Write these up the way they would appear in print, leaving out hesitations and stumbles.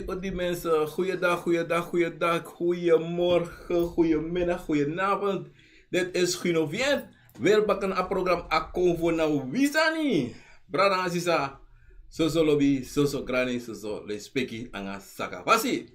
Odi mensen, goeiedag, goedemorgen, goedemiddag, goedenavond. Dit is Guinovient. Weer bakken een programma Akomfo na wisani. Brada Sisa. Soso lobby, soso grani, soso lespeki anga sakavasi.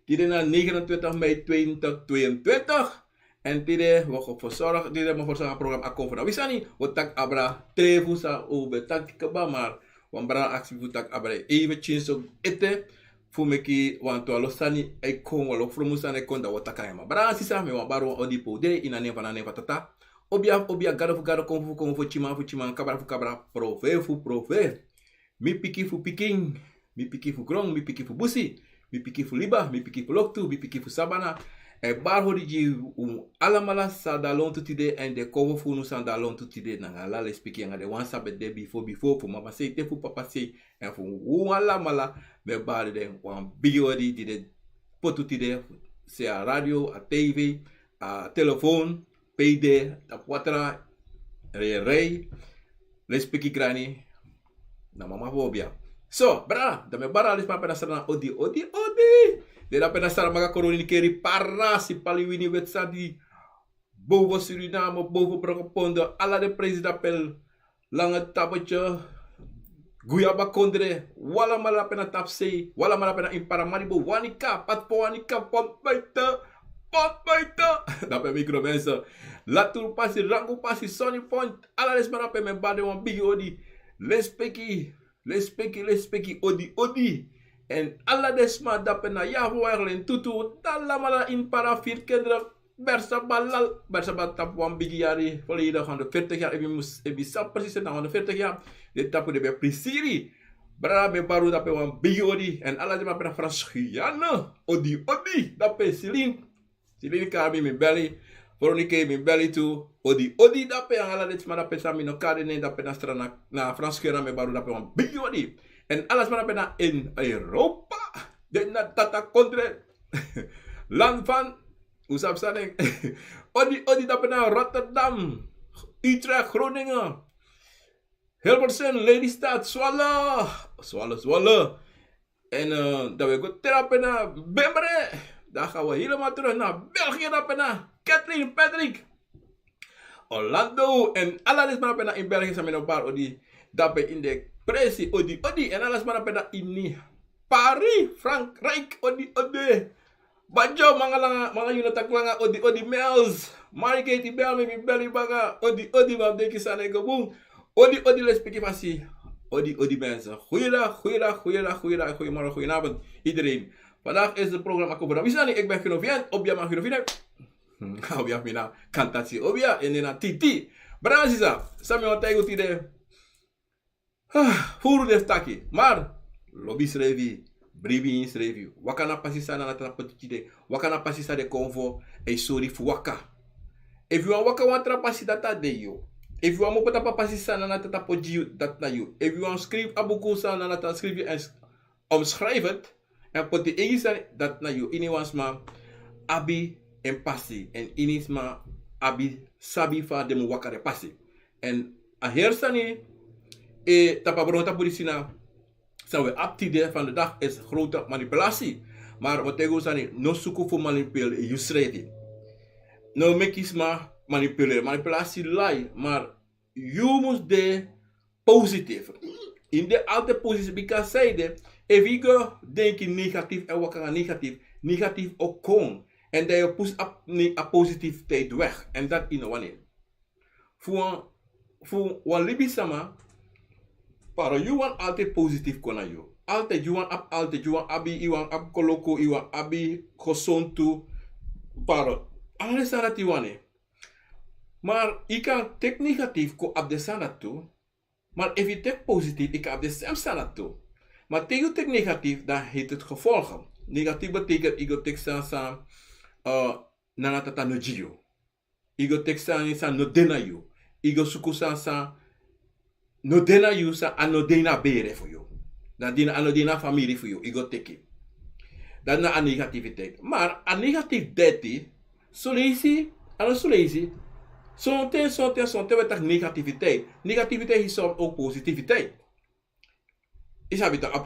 Tide na 29 mei 2022. En tide we verzorgen, tide me verzorgen programma Akomfo na wisani. We tak abra trefu sa ube tak kaba maar. Wan brada actie voor tak abra even chinso ete. Fumeki wanto alo sani e kon walo frumusane e kon da wata kayama. Brada Sisa me wan baro odipo de ina neva na neva tata. Obia gado konfu chima kabra prove. Mi piki fu piking, mi piki fu grong, mi piki fu busi, mi piki fu liba, mi piki fu loktu, mi piki fu sabana. E bar hori ji alla sa dalon tutide en de kovo fu nu san dalon tutide nanga la le spiki nga de wan sabe de before fu mama sei te fu papa sei en fu alla me bar de wan biori di de potutide se a radio, a TV, a telefoon, PD, a quatra, rei, le spiki grani. Na mama bobia. So, bra, da me bara lis pa penasara odi. De da penasara maga koroni keri para si paliwini wetsadi. Bovo Suriname, bovo Brokopondo, alla de president pel lange tapetje. Guyaba kondre, wala mala pena tapse, wala mala pena impara maribo, wanika, wanika, potbaita. Da pe micro mensen. Latur pasi, rangu pasi, Sony point, alla des mara me bade wan bigi odi. Lespeki, odi. En alla desma dapena ya huarlen tutu, talamala in parafir kendra, bersa tap wan bigi jari, volledig aan de 40 jaar, ebi sap precies aan de 40 jaar, de tapu de be prisiri, bra be baru dape wan bigi odi, en alla desma pena Frans-Guyana, odi, dape silin karbi mi belly, Veronica mi belly toe. Odi dape ang ala dit mana pesa mi no kade ne dape na strana na Frans-Guyana me baru dape wan big odi. En alles mana pena in Europa. De na tata kontre land van usap saning. odi dape na Rotterdam, Utrecht, Groningen, Hilversum, Lelystad, Zwolle. En dat we goed dape na Bemmere. Daar gaan we helemaal terug naar België dape na Kathleen Patrick. Orlando en alles maar pena in België samen een paar odi dape in de presi odi en alles maar pena in Paris Frankrijk odi Bajo mga yun taklanga odi mails Mariketi bel mi beli baga odi mam deki sana gabung odi les piki pasi odi mensen goeiemorgen iedereen. Vandaag is het programma Akomfo Wisani. Ik ben Guinovient, obia man Guinovient. Obia mina kantatie obia en na titi. Brazisa, sami on taigo tide. Furu de taki. Maar lobis revi, bribi ins revi. Wakana pasisa na nata potide. Wakana pasisa de Akomfo e sorry fu waka. If you waka wantra pasita ta de yo. If you want mo pasisa na nata pojiu dat na you. If you want script abuku sa na nata script en omschrijf het. En pot de Engelse dat na you iniwansma abi en passi en inisma abi sabi fa de wakare passi. En a hersani tapabronta polisina zijn we actief van de dag is grote manipulatie. Maar wat tegen ons no suku voor manipuleren je schrijft. No mekisma manipuleren. Manipulatie lai, maar je moet de positief. In de altijd positief because zeiden if you go denken negatief en wat kan negatief ook kon. En dat je push op a positiviteit weg. En dat in wanneer. Voor een libisama, para you want altijd positief kon je. Altijd you want abi, you want ab koloko, you want abi kosontu. Para alles dat je wanneer. Maar je kan tek negatief ko op de sana toe. Maar if je tek positief, ik kan op de sem sana toe. Maar tegen het negatief, dan heeft het gevolgen. Negatief betekent, ik ga teksten aan nanatata no jio. Ik ga teksten aan no dena you. Ik ga zoeken aan no dena you, aan no dena bere voor jou. Dan dina aan no dena familie voor jou. Ik ga teken. Dat is een negativiteit. Maar een negativiteit, zo lazy, Sonten we tak negativiteit. Negativiteit is ook positiviteit. Is habita op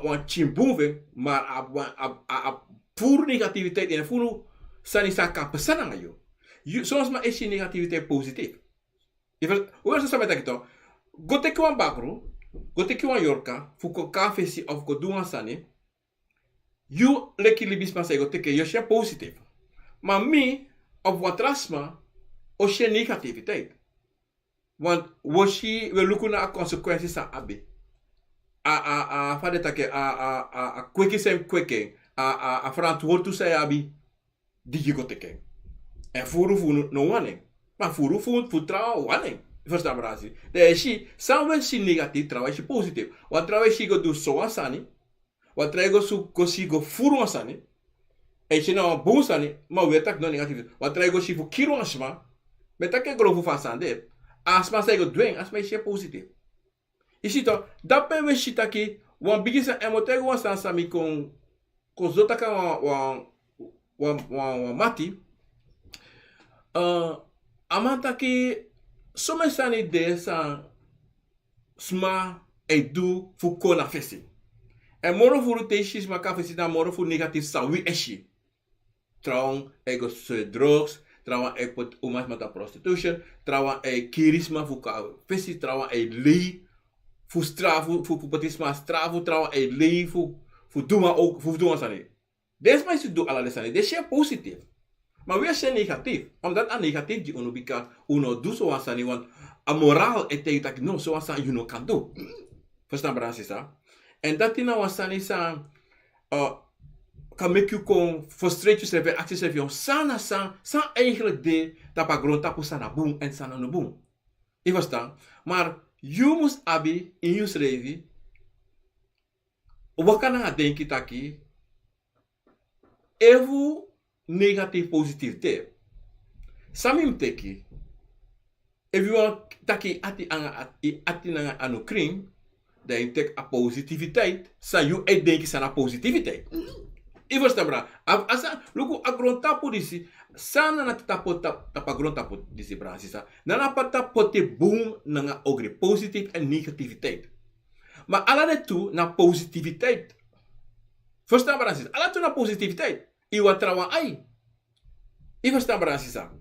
wan chimbuve, maar op pure negativiteit en furu sani sa kapesana ngayo. soms maar is je negativiteit positief. Hoe is het zo met dat? Gote kiwan bakro, gote kiwan yorka, fuko kafesi of go duan sani, you leki libis ma say gote ke yosje positief. Maar mi, op wat rasma, osje negativiteit. Want we lukken naar consequenties aan abi. Kweke zijn kweke. Verantwoord zijn abi. Die je gote ken. En furu no wanning. Maar furu trouw wanning. Verstaan we dat? Dus je, samen si negatief, trouwens je positief. Wat trouwens je go do so sani. Wat trouwens je go furu sani. En je nou boos sani, maar we tak no negatief. Wat trouwens je voor kiro asma. Met dat je grof van sande. Asma say go dwang, asma is positief. Je ziet toch, dat ben we shit aki, wan bigi sa emotego wan san sami kon zotaka wan mati. Amantaki, some sani de san sma e du fu kona fesi. En moro furu te shis ma ka fesi na moro fu negatief sa wi eshi. Trouwens, ego drugs. Trouwens, ik pot umas met de prostitution. Trouwens, kirisma voor visie. Trouwens, lei voor strafu, voor potisma strafu. Trouwens, lei voor doen ook, voor doen sani. Deze mensen doen alle sani. Deze is positief. Maar we zijn negatief. Omdat aan negatief die onubika uno doet zo sani. Want a moraal het tegen dat no zo sani you no kan doen. Verstaan Bransisa? En dat die nou sani san kan make you kon frustrate yourself en actie yourself sana san eigenlijk de tapa grond tapu sana boom en sana no boom. Je verstaan? Maar you must abi in je schrijven wat kan je denken taki even negatief positief te. Samim teki if you want taki ati nanga anu kring dan je tek a positiviteit sa you denken sana positiviteit. Ivo stabra. Asa luku agron tapo disi. Sana na tapa agron tapo disi Bransisa. Nana pata pote boom nanga ogre positief en negativiteit. Maar alla de toe na positiviteit. Verstaan Bransisa? Alla toe na positiviteit. Iwa trawa ai. Ivo staan Bransisa.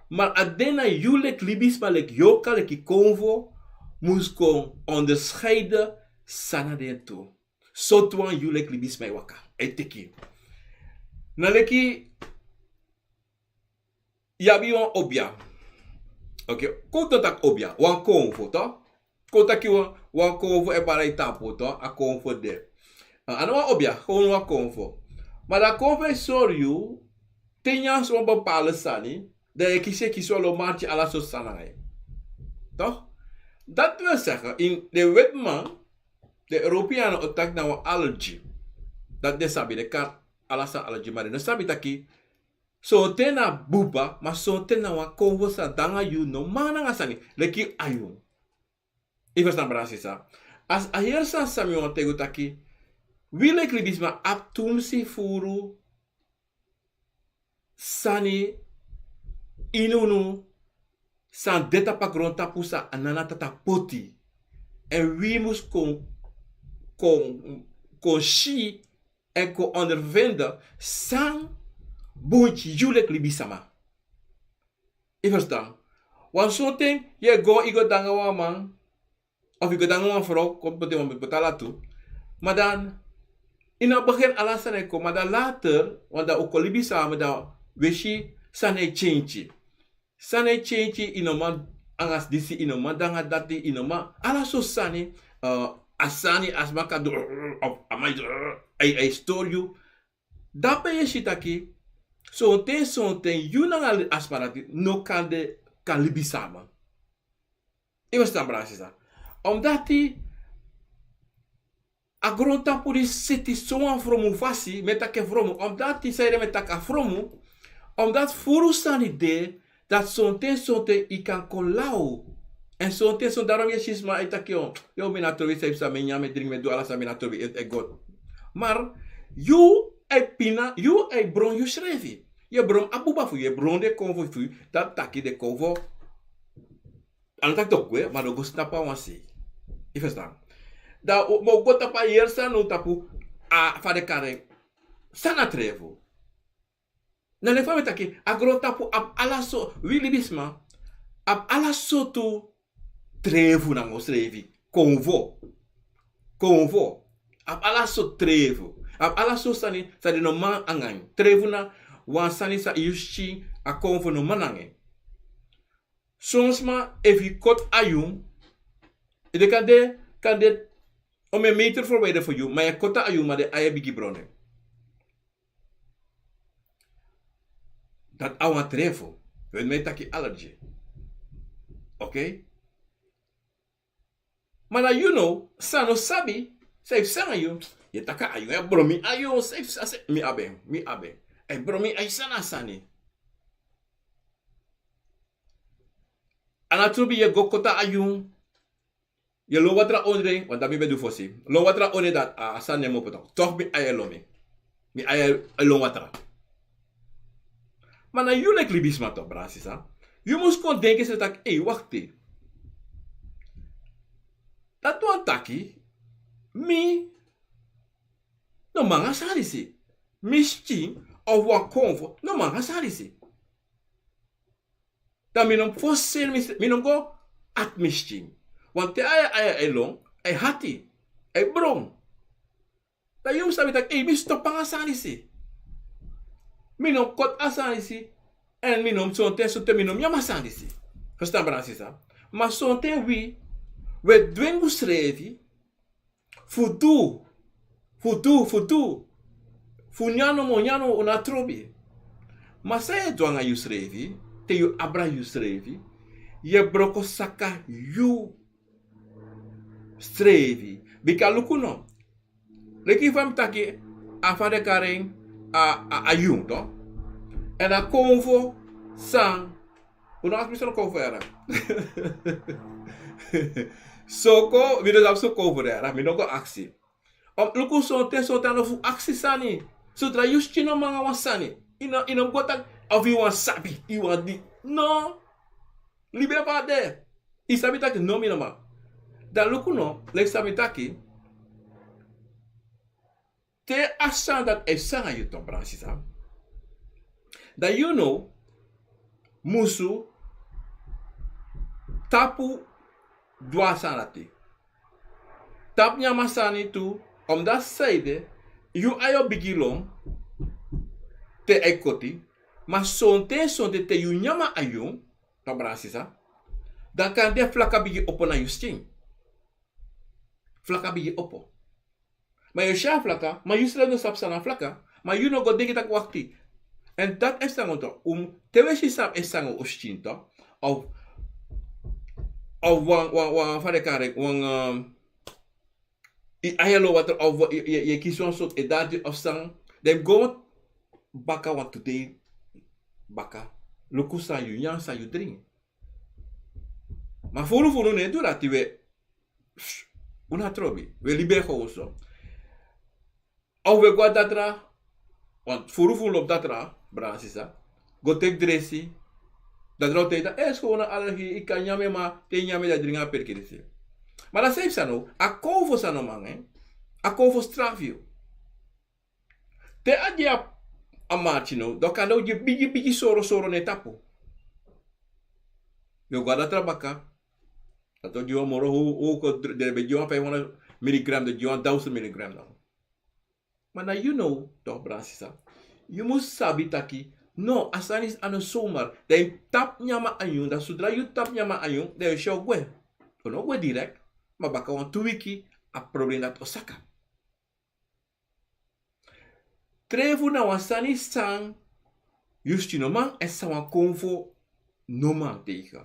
Maar adena julek libisma lek yoka lek Akomfo moest kon onderscheiden sana de toe. Sotuan julek libisma waka. Eteki. Naleki yabi wan obia. Okay, kota tak obia, wan Akomfo to. Kota ki wan Akomfo e para itapo to, Akomfo de. Ano wan obia, gewoon wan Akomfo. Maar dat Akomfo sortu, tenyans wan bepaalde sani, dat je kies lo maatje ala so sanai. Toch? Dat wil zeggen, in de wetman, de Europeanen attack na wan allergy. Dat de sabi, de kan alasan allergy, maar de sabi taki, so tena buba, maar so tena wan Akomfo sa danga you no mana nga sani, leki ayun. Ik verstaan Bransisa. As aher sa sami wan tego taki, wile klibisma ap tumsi furu, sani, inunu, san deta pa gronta pusa anana tata poti. En wie moest kon shi en kon ondervinden san bontje julek libisama. Je verstaan? Want zo'n ding, je go igo danga wa man, of igo danga wa vrouw, komt meteen met betalen toe. Maar dan, in het begin alasan eko, maar dan later, want dan ook libisama, dan weet je, sanai change. Sanai change inoma angas disi inoma danga dati inoma ala so sani asani asmaka do of amai I store you dape ye shitaki so ten you nanga asparati no kan libisama. Ik was dan Bransisa. Omdat die agronta puri siti soan fromu fasi metake fromu omdat die zei metaka fromu omdat furu sani de dat zo'n i kan kolau. En zo'n daarom je shisma itakio. Yo minatrovi se sa menya me drink me do ala sa minatrovi et god. Maar you pina, you bron you schrevi. Je bron abuba fu, je bron de Akomfo fu, dat taki de Akomfo. Aan tak dokwe, maar do snapa wansi. Je verstaan? Da mo go tapa yersa no tapu a fa de kare. Sana Trefu. Na le fami taki agro tapu ab alla so wili bisma ab alla sotu trefu na ngosrevi konvo ab alla so trefu ab alla so sani sa no man angang trefu na wan sani sa yushi akomfo no manange soms ma if je kot ayum de kan de om een meter verwijderd voor jou maar je kota ayum maar de aya bigi bronnen dat awan trefu wen mij taki allergy okay mana you know sano sabi safe sang ayum ye taka ayum ya bromi ayum safe mi abe e bromi ay sana sani anatubi ye gokota ayum ye lo watra onre want dat mi bedu fosi lo watra one dat asane mo poto toch mi ayelomi mi ayelo watra mana you like libisma to brasisa you must kon denken se tak wacht dat wan taki mi no manga salisi mischi of wan konfo no manga salisi dan mi non fosse mi non go at mischi want te aya elong ay hati ay brom da yung sabi tak mi stop panga salisi mi non kot asalisi en mi non sonte so te mi non yama salisi verstaan brasisa ma sonte wi we dwengu srevi futu funyano monyano una trobi ma se dwanga yu srevi te yu abra yu srevi ye broko saka yu strevi bika lukuno leki fam taki afade karen a yu to en a konvo sang una asmisano konvo era soko video zap so cover era mi no go aksi luku so tano fu aksi sani so tra yuski no manga wasani ino gota of you want sabi you want di no libe pa de isabi tak no mi no ma da luku no lek sabi taki te asan dat e sanga you to bransisa da you know musu tapu dwa sanati tap nyama sani tu om dat zijde you ayo bigilong te ekoti ma sonte te you nyama ayung to brasisa dan kan de flaka bigi opo na you sting flaka bigi opo ma you sha flaka ma you sle no sap sana flaka ma you no go digi tak wakti en dat is dan onto tewe si sap is sango ostinto of wang fare kare wang I ayalo water of ye kiswan sot edadi of sang dem go baka want today baka lukusa yu yang sa yu drink ma furu ne durati we una trobi we libero oso au we guardatra want furu lop datra brasisa go tek dresi da drote es ko una allergie ik kan nyame ma te nyame da dringa per kirisi ma la safe sano akomfo sano mange akomfo stravio te adia amachino do kando je bigi soro ne tapo yo guarda trabaka tato dio moro o ko de be dio pa 1 milligram de dio 1000 milligram no mana you know do brasisa you must sabi taki no, asanis ano somar. Dan tap nyama ayun. Dan sudra you tap nyama ayun. Dan show gue. Kono gue direct. Ma baka wan 2 wiki. A problem dat osaka. Trefu na wasani sang. Justi no man. Esa wan konfo. No man teika.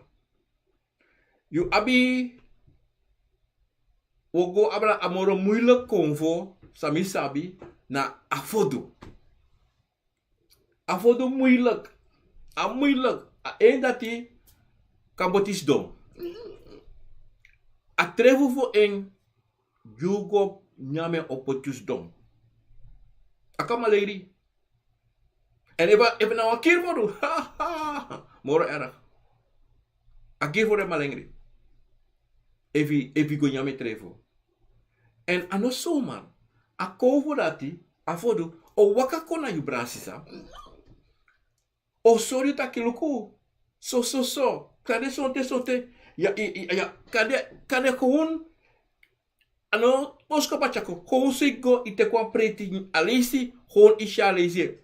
You abi. Wogo abra amoro moeilijk konfo. Sami sabi. Na afodo. Avodo moeilijk. Moeilijk. En dat die kambotis dom. A trefu voor een jugo nyame opotus dom. Akama lady. En even nou een keer voor doen. Moro erg. A keer voor de malengri. Even go nyame trefu. En ano zomaar. A kovo dati. Avodo. O waka kona yu brasisa. O sorry takiluku. So. Kade sonte. Ya, kade kohun. Ano, posko pachako. Kohun sigo ite kwa preti alisi. Hon isha alisi.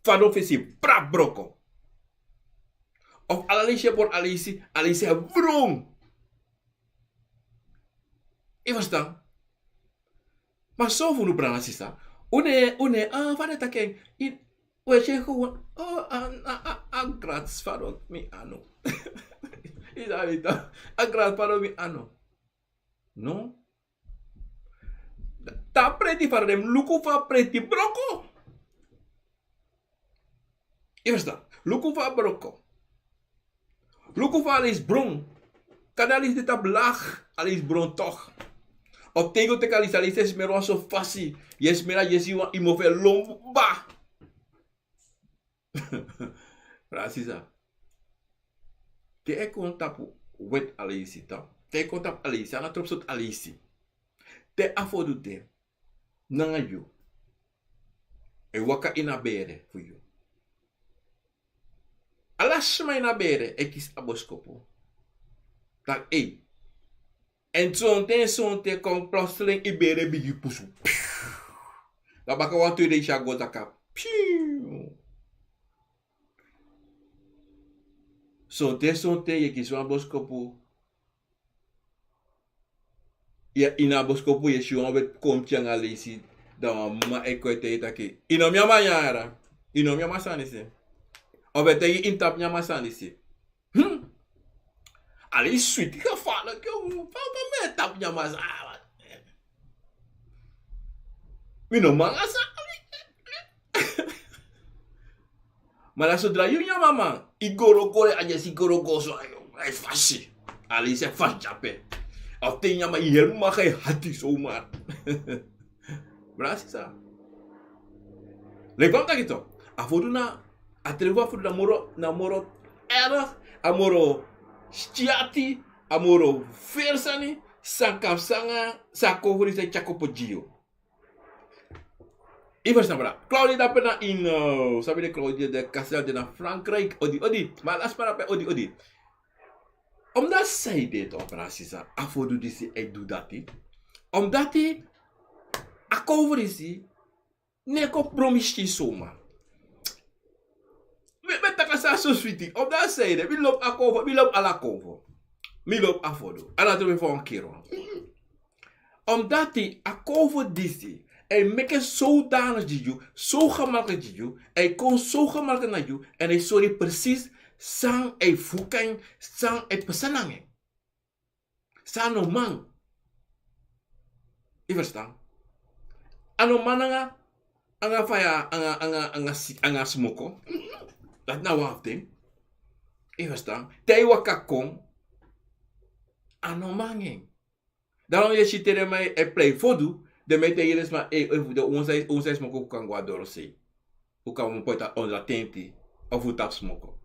Fado fesi. Pra broko. Of alisi por alisi vrong. E verstaan? Maar zo voor de brana sisa. Vade taken. We je gewoon. Grats fado mi ano. Is avita. Grats fado mi ano. No? Ta preti faro dem. Luku fa preti broko. E verstaan? Luku fa broko. Luku fa alis brong. Kadalis dit ab laag. Alis brong toch. Op tego te kalis es mero so fasi. Yes mera yesi wa imove lomba. Rasisa. Te e kontapu wet alisi ta. Te kontap alisi. Anga trop sot alisi. Te afodu te. Nanga yu. E waka ina bere fu yu. Alasma ina bere e kis aboskopo. Tak en zonte kon plotseling i bere bigi pusu. Da baka wan tu de shago zaka. Zonte ye kiswan boskopu. Ya ina boskopu ye shiwan bet kom tianga lesi. Da ma ekoite itake. Ino miama yara. Ino miama sanisi. Obete yi intap miama sanisi. Ali sweet ka fala ke papa me tap nya masa. Mino manga sa. Mala sodra yu nya mama. Igoro kore aja si goro goso ayo. Ai fashi. Ali se fas jape. Afte nya ma yel ma kay hati so mar. Brasa. Le pam ta kito. Afoduna atrevo afodu na moro era amoro stiati amoro fersani sankap sanga sakofuri se chakopogio. E versambra. Claudia da pena in sabe de Claudia de Castel de na Frankrijk. Odi. Maar as para odi. Omdat zij dit operatie afodu disi e do dati. Omdat die akovrisi neko promisti soma. Met takasa so sweetie. Omdat zij de we loop akovo, we loop alla kovo. Mi loop afodu. En dat we voor een keer. Omdat die akovo disi en make zodanig die you, zo gemakkelijk die you, en kon zo gemakkelijk naar you, en hij sorry precies sang e fukan, sang e pesanange. Sang no mang. Je verstaan? Ano mananga, anga faya, anga smoko. Dat nou wat ding. Je verstaan? Teiwa kakong. Ano manging. Daarom je ziet er mij e play fodu. De mete hier is maar de onze smoko kan guardar se. O kan um poita on la tente of o tap smoko.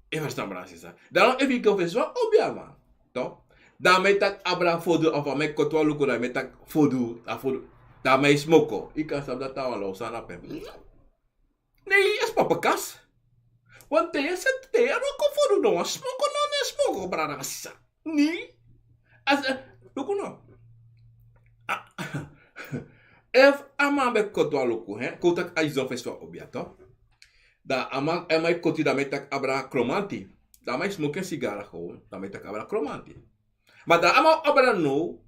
E verstaan brasisa. Daarom if ik confess wa obiama. To. Dan met tak abra fodu of met kotwa luko da met tak fodu afodu. Da mai smoko. Ik kan sab dat tawa lo sana pem. Nee, is papakas. Want te set te no fodu no smoko no ne smoko brasisa. Nee. As luko no. If ama be kotwa luku, kotak aizon festival obiato. Da ama koti da metak abra kromanti. Da mai smoke sigara gewoon, da metak abra kromanti. Maar da ama abra no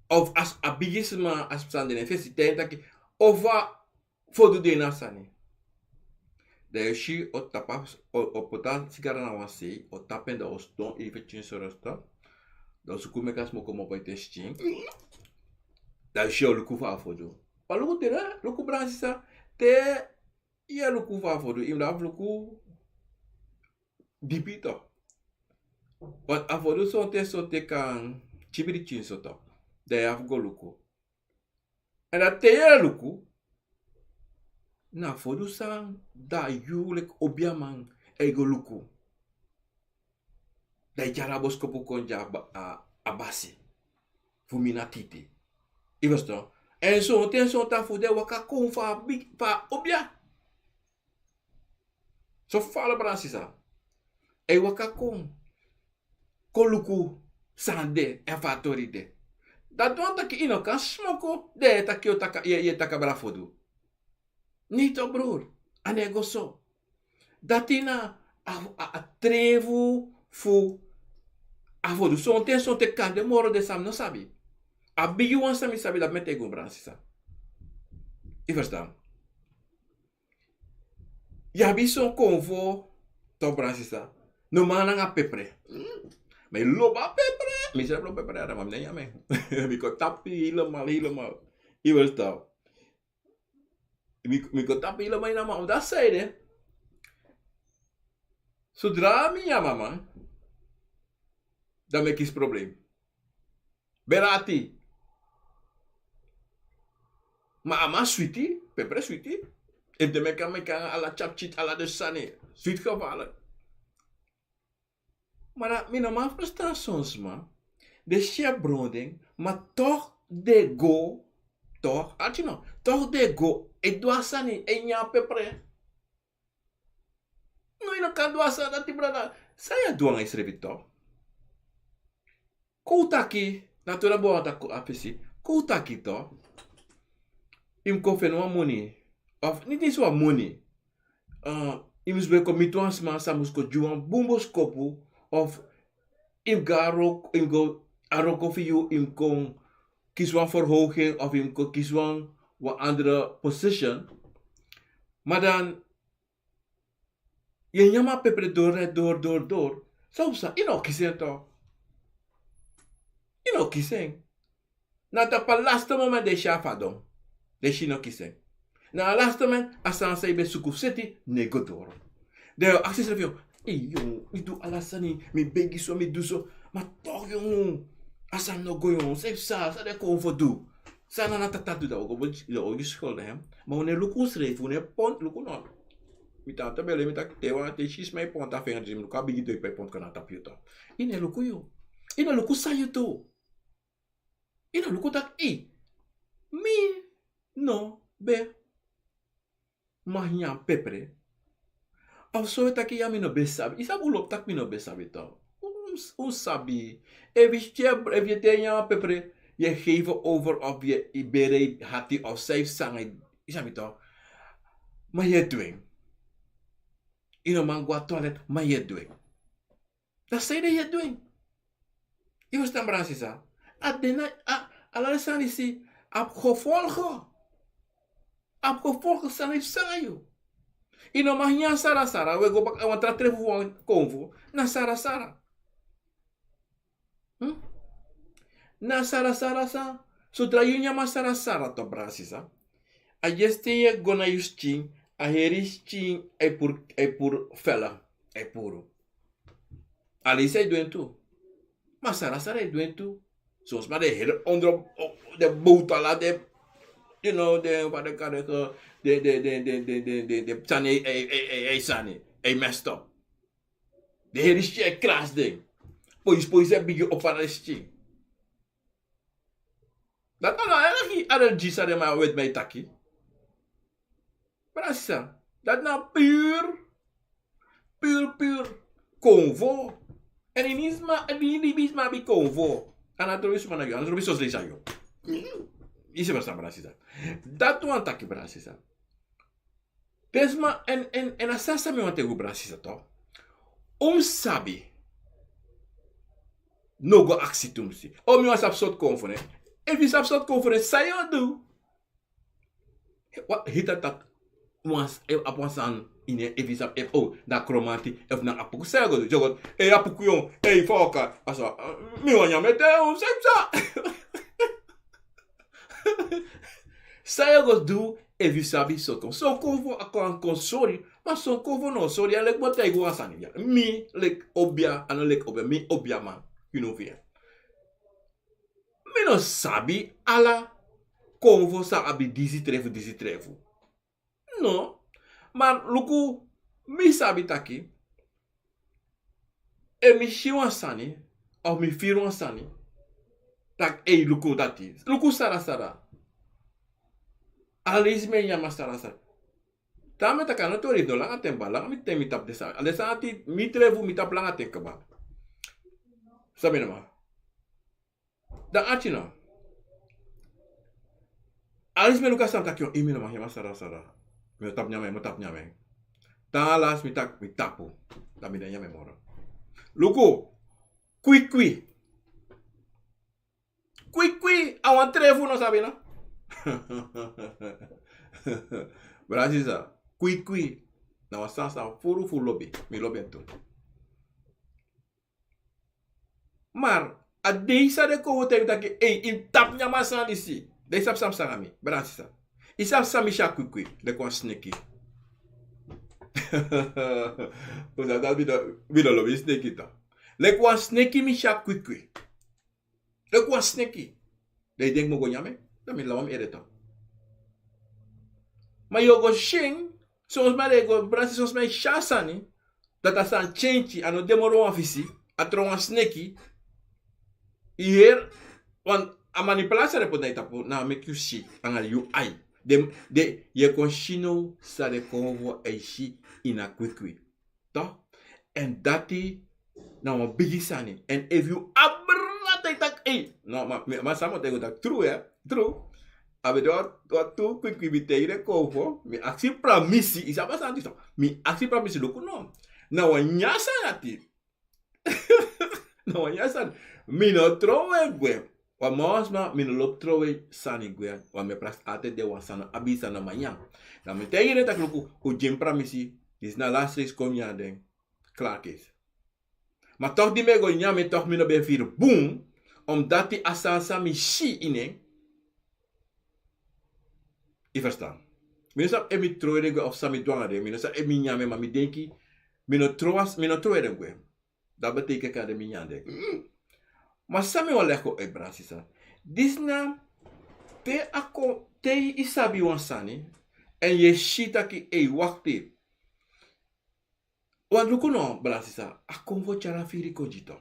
of as abigisma as psande universiteit taki ova fodu de na sani. Da yoshi o tapas o potan sigara na wasi, o tapen da oston e fetin sorosta. Da sukume kas mo como poi testing. Da show luku fa fodo. Pa luku tera, luku bransisa te ia luku fa fodo. Im luku dipito. Wat afodo so te kan chibiri chin soto. Da ya go luku. En dat te ia luku na fodo sang da yulek obiamang ego luku. Da jarabos kopu konja abasi. Fuminatiti. Je verstaan? En zo ta fude waka kon fa obia. So fala Bransisa. E wakakong. Koluku sande e fatori de. Dat want dat ino kan smoko. De takio taka ye taka brafodu. Nito broer. Anego so. Datina a trevu fu avodu. Son te kan de moro de sam no sabi. A bigi wan sami sabi dat met ego Bransisa. I verstaan. Ja bison konvo to Bransisa. No mananga pepre. Maar loba pepre. Mi se lo pepre ada mam nenya me. Mi ko tapi helemaal. I verstaan. Mi ko tapi helemaal na mam. Dat zei de. Zodra minha mama, dan heb ik probleem. Berati. Maar ama sweetie, pepper sweetie. En de meka alla chapchit alla de sani. Sweet gevallen. Maar dat mijn mama verstaan soms maar. De chef bronding, maar toch de go. Toch, had je nog? Toch de go. Ik doe sani en ja pepper. No ino kan doa sa dati brada. Saya doang isrevi to. Koutaki, natura boa ta ko apesi. Koutaki to. Im ko fenwa money. Of niet eens wat money. Im zwe ko mitwans ma samus ko juan bumbos kopu of im go aroko fi you im kon kiswan verhoging of im ko kiswan wat andere position. Maar dan je nyama pepere door. Sausa, ino kisen to. Ino kisen. Na ta pa laste moment de shafadom. De shino kisen. Na laste moment, asan sa ibe sukuf seti, nego door. De aksis review. Jong, mi do alla sani, mi begi so, mi do so. Maar toch jong, asan no go jong, sa de Akomfo do. Sana na tatatu da ogo, je schulden hem. Maar wanneer luku schreef, wanneer pont, luku no. Mi tata bele mi tak tewa te shis mai ponta fenga jim luka bigi doi pe pont kana tapiuta. Ine luku yo. Ine luku sayuto. Ine luku tak mi no be mahnya pepre. Of so tak ya mi no be sabi. Isa bulop tak mi no be sabi to. Sabi. Evi te nya pepre je geven over of je ibere hati of safe sangai. Isa mi to. Maar je dwing. Ino man gwa toilet, maar je doing. Dat zei dat je doing. Je was dan Bransisa. Alla sani si, ap gevolgen sani sangayo. Ino man nya sara, we go bak awan tra Trefu wang Akomfo, na sara. Na sara sa, zodra je nya ma sara to Bransisa. A jeste je gona justing. A heristing é por fela, é puro. Ali sai doento. Mas Sara é doento. Soms maar de hele onder de boot ala de, you know, de wat de kan de sani, messed up. De heristing é kras ding. Pois é big op van heristing. Dat nou allergie sa de maar met mij taki. Bransisa, dat nou puur Akomfo. En in isma bi Akomfo. Anatrovis manayo, anatrovis os lesayo. Ise verstaan Bransisa. Dat tu antaki Bransisa. Pesma en asasa me wantegu Bransisa to. Sabi. No go aksi tumsi. O mi was absot Akomfo ne. If is absot Akomfo ne, sayo do. Wat hita tak. Mas aposan ine evisa da kromati ef na apuku sego jogot apuku yon foka asa mi wanya mete sepsa sego do evisa bi soko so Akomfo akon konsori mas so Akomfo no sorry alek bota igu asani ya mi lek obia analek obia mi obia man you know via mi no sabi alla Akomfo sa abi disi trefu. No, maar luku mi sabi taki e mi shiwan sani of mi firwan sani tak luku dati luku sara alis me nyama sara Tame ta kana tori do langa temba langa mi temi tap desa. Ale saati mi trefu mi tap langa te kaba. Sabi nama. Da achina. Alis me lukas tam takyo imi nama hema sara. Me tap nyame. Ta alas mi tapu. Tami da nyame moro. Luko. Kui. Awan trefu no sabi na. Brasisa. Kui. Na wasasa furu lobi. Mi lobi tu. Maar, a deisa de ko hotel taki, in tap nyama san disi. De sap sam sangami. Brasisa. Isap samisha kui. De kon sneki. Usa dat bido lobi sneki ta. Le kon sneki mi sha kui. Le kon sneki. De denk mo go nyame. Da mi lawam ereta. Maar yo go shing. Soms maar de go brasi soms maar sha sani. Dat asan chenchi ano demoro ofisi. Atro wan sneki. Hier, want a manipulatie repot na itapu na make you see anga you ai. De je kon shino sa de konvo eishi ina quickly. To? En dati na wan bigi sani. En if you abrata itak no ma samo tego tak true ya. True. Abe do tu quickly bite ire konvo mi aksi pramisi isa ba santi to. Mi aksi pramisi loko no. Na wan nyasa nati. No wan nyasa. Mino trowe gwe. Wa mosma mino lop trowe sani gwe. Wa me pras ate de wa sana abisa na manyang. Na me tegire tak luku ku jimpra misi. Dis na last race kom ya den. Klaar is. Maar toch die mego nyame toch mino ben vir boom. Omdat die asasa mi shi ine. I verstaan. Mino sap emi trowe de gwe of sami dwangade. Mino sap emi nyame ma mi denki. Mino trowe de gwe. Dat betekent dat de mi nyande. Maar sami wa leko e brasisa. Disna te isabi wan sani. En je shita ki wakti. Wan luku no brasisa. Akomfo chara firi kojito.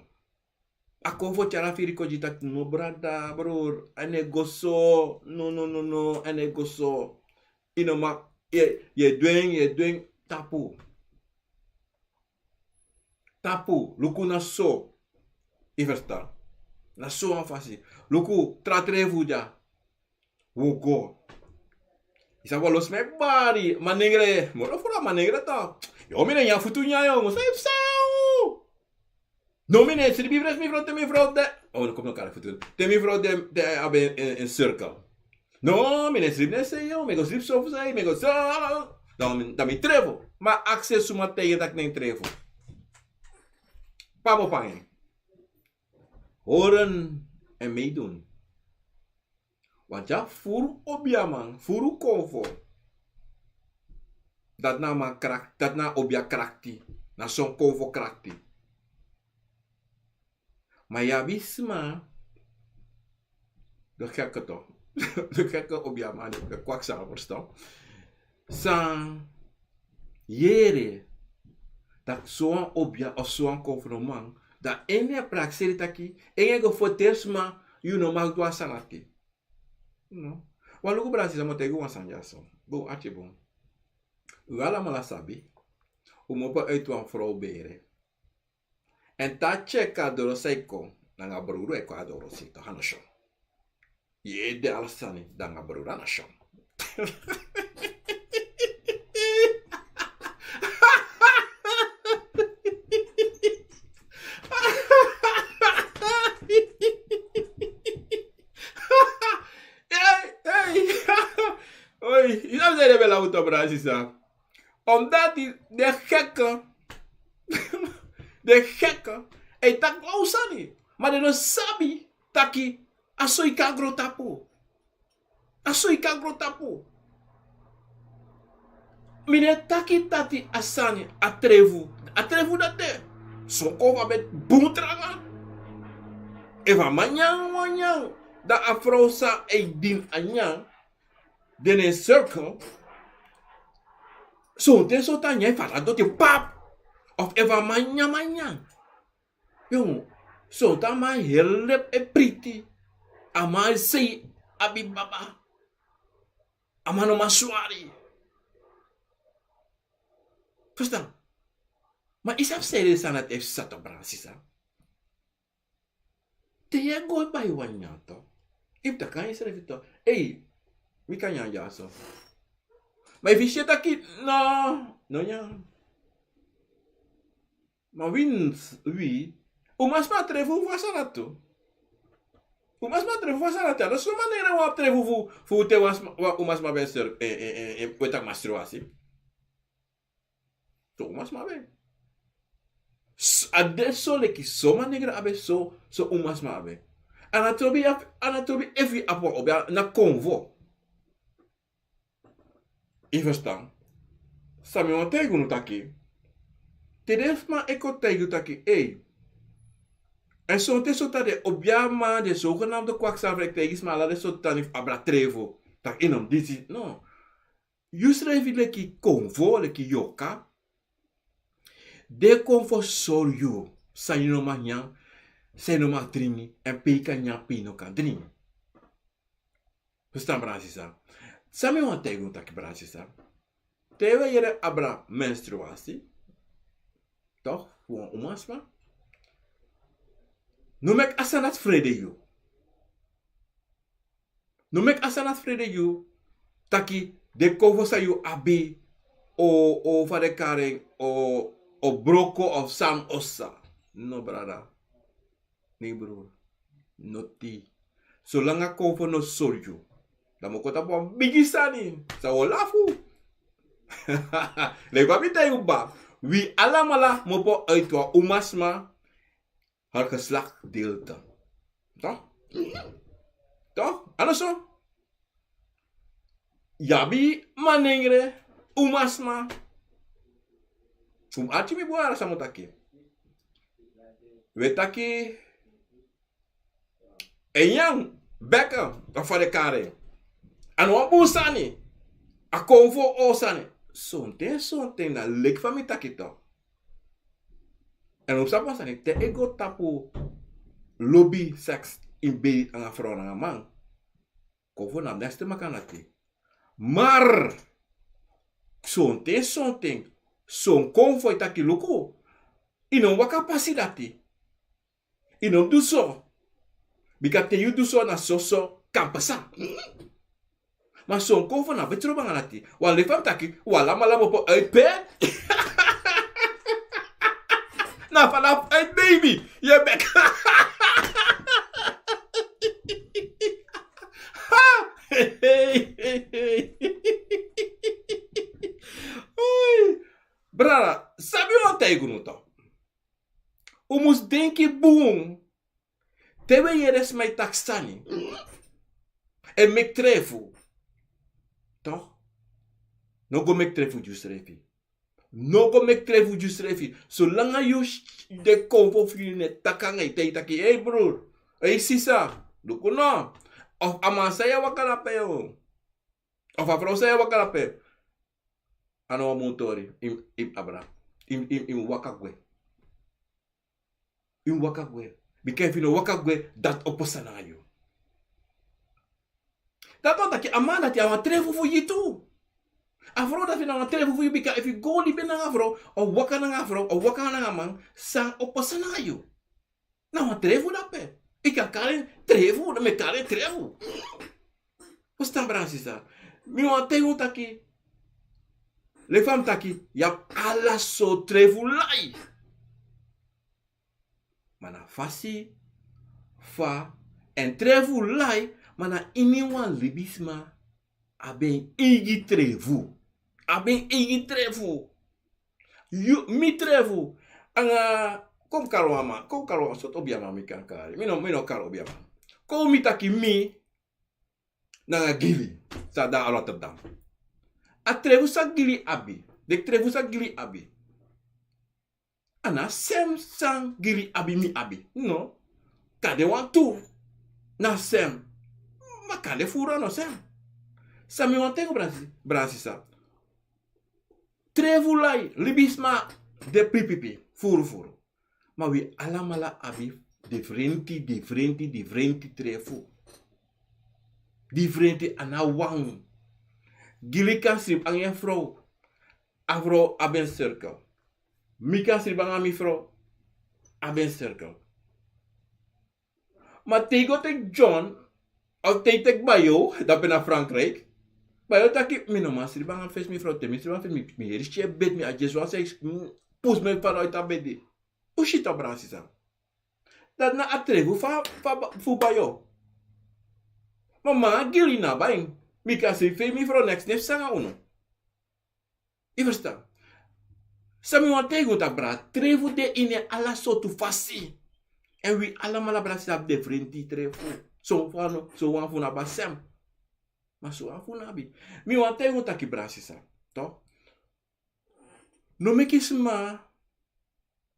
Akomfo chara firi kojita. No brada bror. Ene goso. No. Ene goso. Ino ma. Ye dweng. Tapu. Luku na so. I verstaan. Na so an fasi. Luku, Trefu ja. Wogo. Isa wa los me bari. Manegre. Moro fura manegre ta. Yo mine ya futu nya yo. Mo saif sao. No mine, si mi vrouw de. Oh, no kom no kare futu. Te mi vrouw de abe in circle. No, mine srib ne se yo. Me go srib so fusai. Me go so. Da mi Trefu. Ma access suma tegen dat ik Trefu. Pamo pangen. Horen en meedoen. Want ja, furu obia man, furu konfo. Dat na obia krakti. Na son konfo krakti. Maar ja, bisma. De gekke toch. De gekke obia man, de kwakzalvers toch. San jere. Dat zo'n obia of zo'n konfo no man. Da ene praxeri taki, ene go fotersma, you no mag do asanaki. No. Walugu brasi mo tego wasanjaso. Bo ache bon. Wala mala sabi. Umopa uit wan vrouw bere. En ta cheka doro seiko, nanga bruru eko adoro sito hanosho. Ye de alasani, danga bruru hanosho. Je zei de auto brasisa. Omdat de gekke, hij tak lausani. Maar de no sabi taki asoi kagro tapu. Mine taki tati asani atrevu date. Son kova met boetranga. Eva manyang. Da afrosa e din anyang. Den een circle. Zo, ten zo tan jij fala dat je pap. Of eva manya. Jong, zo tan ma help e priti. Ama sei abi baba. Ama no maswari. Verstaan? Maar isap sede sanat if sato bransisa. Te je go bij wanya to. If ta kan je schrijven to. Hey, wie kan je ja zo? Maar if je shit aki, no ja. Maar wie? Umas ma trefu vasana to. Umas ma trefu vasana to. Dat is zo'n manier waarop trefu fu te was umas ma beser wetak mastruasi. To umas ma be. Adesso leki soma negra abe so umas ma abe. Anatobi every apo obia na convo. I verstaan. Sami wan tegu no taki. Tedef ma eko tegu taki. En zo te zo de objama de zogenaamde kwakzalver tegis maar laat zo tanif abra trevo. Tak inom disi no. Jus revi leki convo leki yoka. De convo solju. Sanino manyang. Senoma dringi. En peka nya pino kan dringi. Verstaan Bransisa? Sami wan tegu taki Bransisa. Tewe jere abra menstruatie. Toch? Voor umasma. No mek asanat vrede you. No mek asanat vrede you. Taki de kovo sa you abi. O vade karing. O broko of sam ossa. No brada. Nee broer. No ti. Zolang a kovo no sorju. Dan mo kota po bigi sani. Sa olafu. Lego bita you ba. Wie allemaal mopo uitwa umasma haar geslacht deelte. Toch? Toch? Andersom? Yabi manengre umasma. Ati mi buara samotaki. Wetaki enyang beka of de kare. Anwa busani. Akomfo osani. Something na lek van mi takito. En op sa pasani te ego tapu lobby sex in be ang afro na mang. Kovo na neste makanati. Maar something son konfo itaki loko. Inon waka pasidati. Inon do so. Bika te you do so na so kampasa. Maar zo'n konvo na betro banganati. Wan lefam taki, wala malamo po uitpet. Na vanaf uit baby. Je bek. Brada, sabi wat taigu no to? Umus denki boom. Tewe yeres mai taksani. En mek trefu. Toch? No go mek trefu just refi. No go mek trefu just refi. Zolang you de konvo net takanga ite taki. Hey broer. Hey sisa. Duko no. Of ama saya wakarape yo. Of afro saya wakarape. Ano motori. Im abra. Im wakagwe. Im wakagwe. Because if you know wakagwe, dat opposana yo. Dat dat je amana ti ama trefu voor je toe. Afro dat je nou trefu voor je bika if you go libe na afro o waka na afro o waka na man sang opposana yo. Nou trefu dat pe. Ik kan karen trefu na me karen trefu. Ostan Bransisa. Mi wan tengo taki. Le fam taki ya alla so trefu lai. Mana fasi fa en trefu lai. Mana iniwan libisma aben igi trefu. Aben igi trefu. Mi trefu. Anga kom karwama sot obiama mi kan kari. Mino karo obiama. Ko mi taki mi nanga gili sa da Rotterdam. A trefu sa gili abi. De trefu sa gili abi. Ana sem sang gili abi mi abi. No. Kade wan tu. Na sem. Makale furu no sem. Sami wan tengo Bransisa. Trefu lai libisma de pipipi. Furu. Maar we allemaal abi differenti trefu. Differenti ana wang. Gili kan strip ang je vrouw. Afro aben circle. Mika sribanga mifro aben circle. Maar tego tek John, of tek Bayo, dat ben naar Frankrijk. Bayo taki, minoma sribanga fes mifro te, sribanga fes mi heristje bed mi adjes, was ik poes me vanuit dat bed. Hoe shit op brasisa? Dat na atrevu fu Bayo. Mama gili na bain. Mika sri fe mifro next nef sanga uno. Je verstaat? Sami wan tegen dat bra, trefu de ine alla sortu fasi. En we allemaal brasi op de vriend trefu. Zo wan funa basem. Maar zo wan funa bi. Mi wan tegen dat ki brasi sa. Toch? No meki sma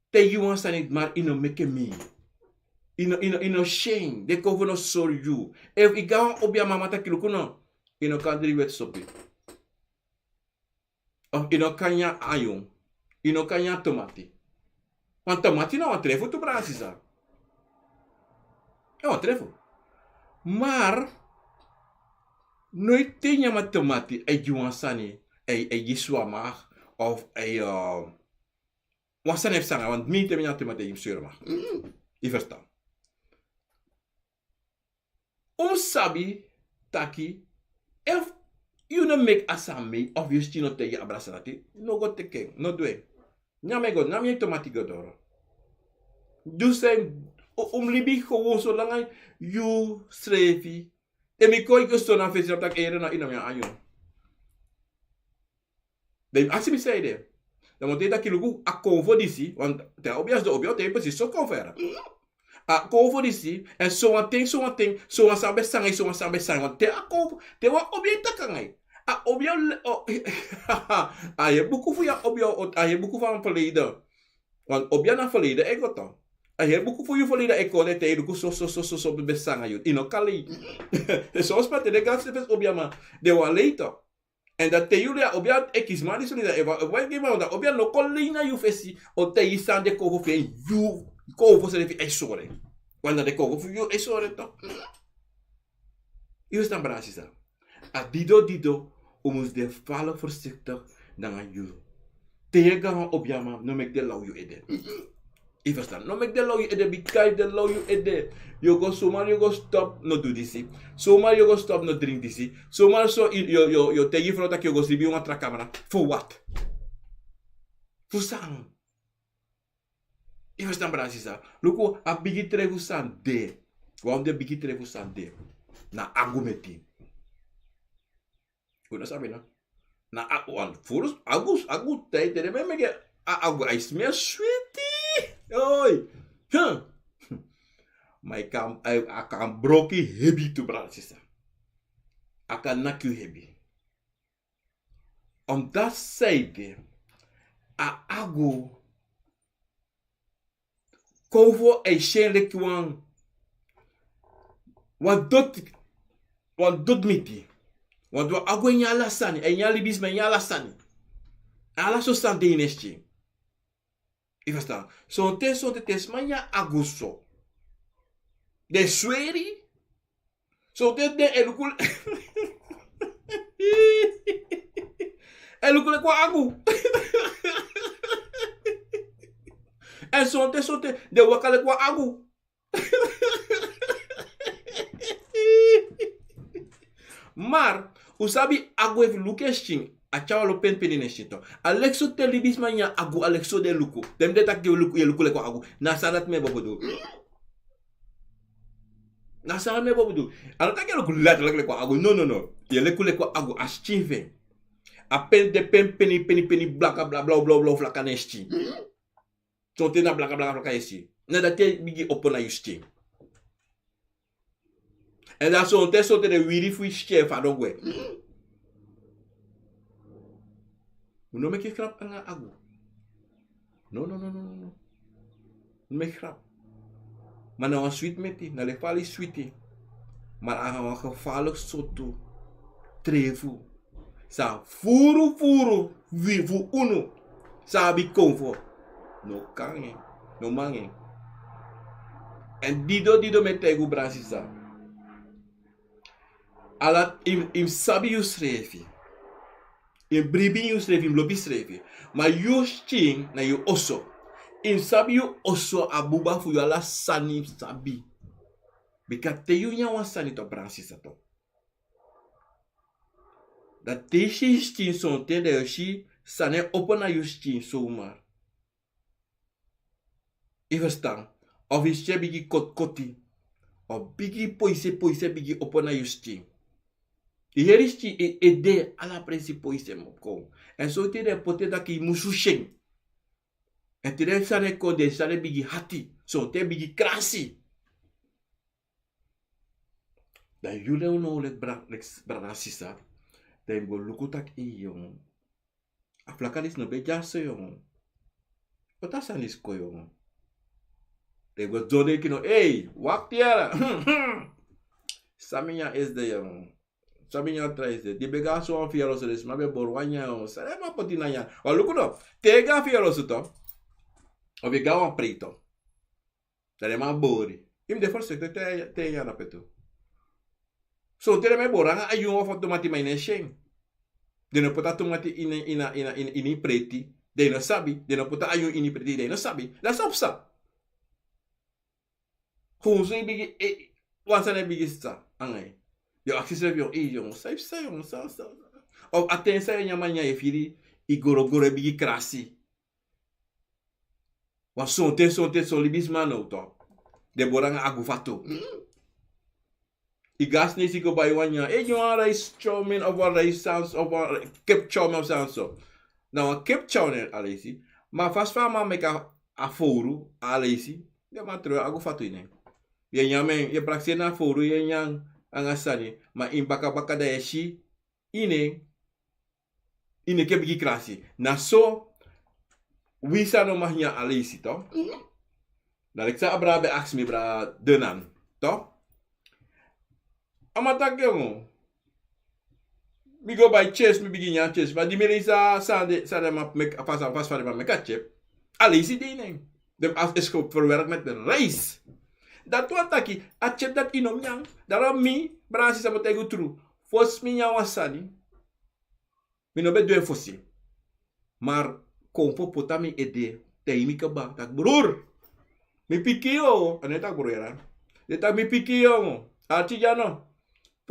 te you wan sanit maar ino meke mi. Ino shame. De kovo no sortu. If I ga op ya mama ta kilukuno. Ino kandri wet sopi. Of ino kanya ayong. Ino kanya tomati. Want tomati nou een trefu te brasi sa. Ja, een trefu. Maar nooit tenya met tomati ay juwan sani ay giswa mag of ay wasan heeft sanga want mi tenya tomati ay sur mag. Je verstaan. Sabi taki if you no make asami of you still not take abrasanati no go take no do it. Nyame tomati godoro. Dus zijn libi gewoon zolang you strefi. En mi koi ko sto na fesi op tak ere na ina ya ayo. Dan asi mi zei de. Dan moet dat kilugu akomfo disi want te obias de obio te precies so konfera. Akomfo disi en so one thing so one sabe sang want te akomfo te wa obie takangai. Obio je boeken voor je obio je boeken van een verleden. Want obio na verleden ik wat dan. Je boeken voor je verleden ik kon het je zo besang je in okali. Zo spat de ganse bes obio maar de wa later. En dat te jullie obio ik is maar zo niet dat wat geef maar dat obio no kolina you fesi o te isan de kovo voor you kovo se de sorry. Want de kovo voor you sorry toch. Je staan brasis dan. Dido, ons de vallen voorzichtig dan aan jou. Tegen op jama, no mek de lau you ede. Je verstaan, no mek de lau you ede, bikai de lau you ede. You go zomaar, you go stop, no do this. Zomaar, you go stop, no drink this. Zomaar, so, you tegen vrouw dat je go slibi een camera. For what? Voor sang. Je verstaan, brasisa. Loko, a bigi trefu san de. Waarom de bigi trefu san de? Na agumeti. Udah sabi na. Na one furu agus tay tere me mege agu I smell sweetie. Oi. Huh. My kam I kan broki hebi to brasisa. Akan nakju hebi. On that side agu kovo e shenle kwang. Wat dot miti. Want we agwe nyala sani, en nyali bis me nyala sani. Ala so stand de inesti. Je verstaan? Zo'n test manja agusto. De sweri. Zo'n test de elukul. Elukul kwa agu. En zo'n test de wakale kwa agu. Maar usabi agu ev lukesting a chawa lo pen nesito. Alexo telibis manya agu Alexo de luku. Dem de tak luku ye luku le kwa agu. Na sanat me bobodu. Na sanat me bobodu. Ala tak luku lat le kwa agu. No. Ye luku le kwa agu aschive. A pen de pen penny blaka bla bla bla bla flaka nesti. Tonte na blaka blaka flaka esti. Na dat te bigi opona yusti. En dat zo'n test de wiri fui chef adogwe. No me que krap aan agu. No. Me krap. Maar nou een sweet met die, na le fali sweetie. Maar aan een gevaarlijk sortu. Trefu. Sa furu. Vivu uno. Sa Akomfo. No kang. No mang. En dido met tego brasisa. Alla im sabi you srefi. In bribi you schreef, in lobi schreef. Maar you sting na you osso. In sabi you osso abuba fu you ala sani sabi. Because te you nya wan sani to bransi sato. Dat te shi sting son te de shi sane open na you sting zomaar. Je verstaan. Of is je bigi koti. Of bigi poise bigi open na you sting. Hier is die ede ala presi poise mopko. En zo te de pote da ki musu sheng. En te de sane ko de sane bigi hati. So te bigi krasi. Dan jullie nou lek brana sisa. Dan go lukutak i jong. Aflakalis no be jase jong. Wat sanis ko jong. Dan go zone kino. Hey, wakti yara. Saminya is de jong. Saminya tries de. Die bega so an fiero so des. Ma be borwanya jong. Sare ma potina ya. O lukuno. Tega fiero so to. O be gawan preto. Sare ma bori. Im de forse te ya na peto. So tere me boranga ayun of automati may nesheng. De no puta tomati ini preti. De no sabi. De no puta ayun ini preti. De no sabi. La sapsa. Kung so ibigi wansa na ibigi sa angay. Yo access yung yung sa yung sa. O atensa yung manya ifiri igoro ibigi krasi. Wa sonte so libisman no to. De boranga agufato. Igas ni si ko by one ya. Yung rice chow mein of rice sounds of kip chow mein sounds so. Now a kip chow nen alesi. Ma fast ma make a furu alesi. Ya ma tro agu fatu ine. Ye nyame ye praksi na furu ye nyang angasani. Ma imbaka da yeshi ine ke bigi krasi. Na so wisa no mahnya alesi to. Na leksa abrabe aks mi bra denan to. Amatak yung mi go by chess, mi begin yan chess. But di mi rin sa ma pas fare ma mekatchep. Alisi din eh. Dem as escope verwerkt met de race. Dat wat taki, achep dat inom yang. Daarom mi, bransi sa motego true. Fos mi yang wasani. Mi no be doen fosi. Maar Akomfo pota mi ede. Tei mi kaba. Tak broer. Mi pikio. Ano tak broer yan? De tak mi pikio. Arti jano.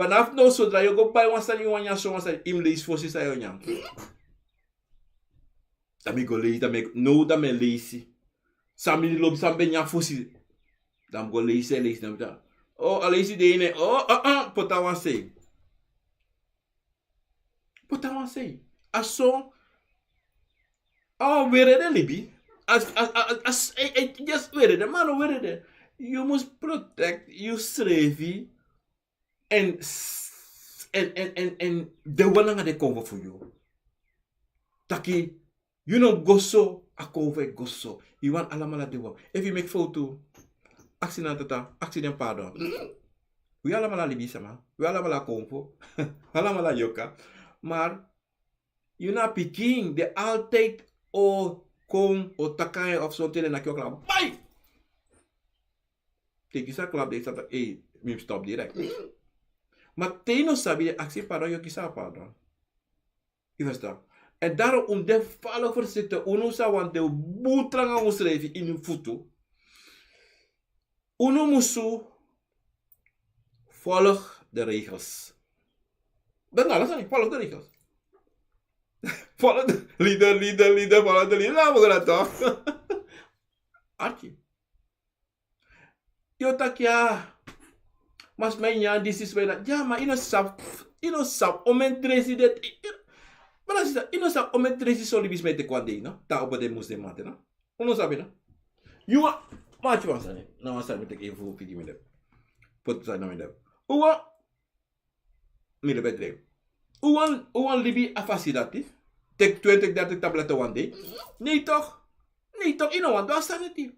Vanaf no zodra je go bij wasani wanya so wasani im lees fosi sa yo nyam. Dami go lees dame leesi. Sami lob sambe nya fosi. Dam go lees nam da. Oh alesi de ne. Oh potawan sei. Potawan sei. Aso where de libi. As just where de man where de. You must protect you slavery. En de wana nga de Akomfo for you. Taki, you know goso, Akomfo goso. You want alamala de wa. If you make photo, accident tata, accident pardon. We alamala libisa ma. We alamala Akomfo. Alamala yoka. Maar, you na piking, de altijd o kom o takai of something na kyo klap. Bye! Tiki sa klap de sata, mim stop direct. Maar teno sabi de actie pardon yo kisa pardon. Je verstaan. En daarom de vallen verzitten uno sa want de butranga musrevi in een futu. Uno musu volg de regels. Dan alles aan, volg de regels. Volg de leader, volg de leader. Nou, we gaan toch. Archie. Yo tak ya. Mas mainnya this is where ja maar ino sap omen tresi det Brasida ino sap omen tresi solibis mete kwande no ta opo de muslim mate no uno sabe no you ma chwa sane na ma sabe tek info pigi me de pot sa na me de uwa mi de bedre uwan libi a facilitati tek 20-30 tabletten one day nee toch ino want was sanity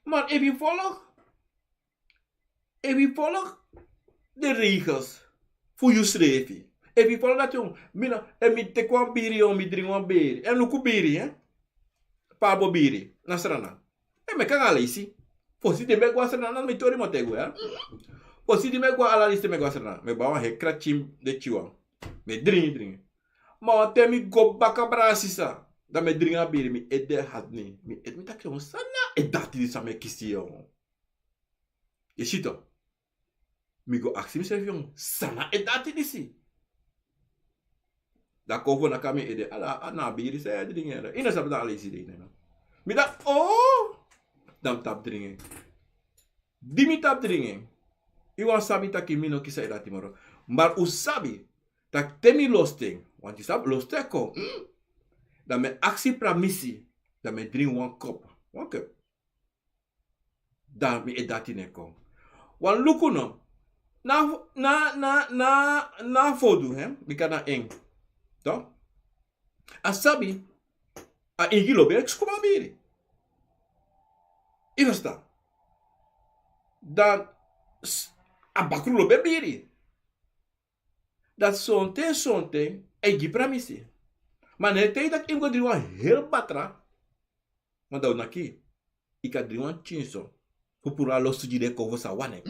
maar if you follow de regels voor je schrijven. If you follow dat jong, mi te kwam biri on mi dringon biri. En luku biri, Pabo biri, nasrana. Me kan alisi. Fosi de me guasrana mi tori motego, Fosi de me gua ala liste me guasrana. Me bawa he krachim de chiwa. Me dring. Ma temi go baka brasisa. Da me dringa biri mi ede hadni. Mi ed mi tak yon sana edati di sa me kisi yon. Je shito. Mi go aksi mi sef yon sana edati di si. Da Akomfo na kami ede ala na biri sa dringa. Ina sa bada alisi de ina. Mi da oh. Dam tap dringa. Dimi tap dringa. Iwan sabi taki mino kisa edati moro. Maar usabi tak temi losting. Want je sab loste ko. Dan me aksi pra misi. Dan me drink one cup. One cup. Dan me edati neko. Wan luku no. Na fodu hem. Bika na eng. To? Asabi. A igi lobe ekskuba biri. Ivasta. Dan. A bakru lobe biri. Dat sonte. Egi pra misi. Maar net tijd dat ik go driwan heel batra. Want dat naki. Ik ga driwan chinso. Pupura lo suji de kovo sa wane.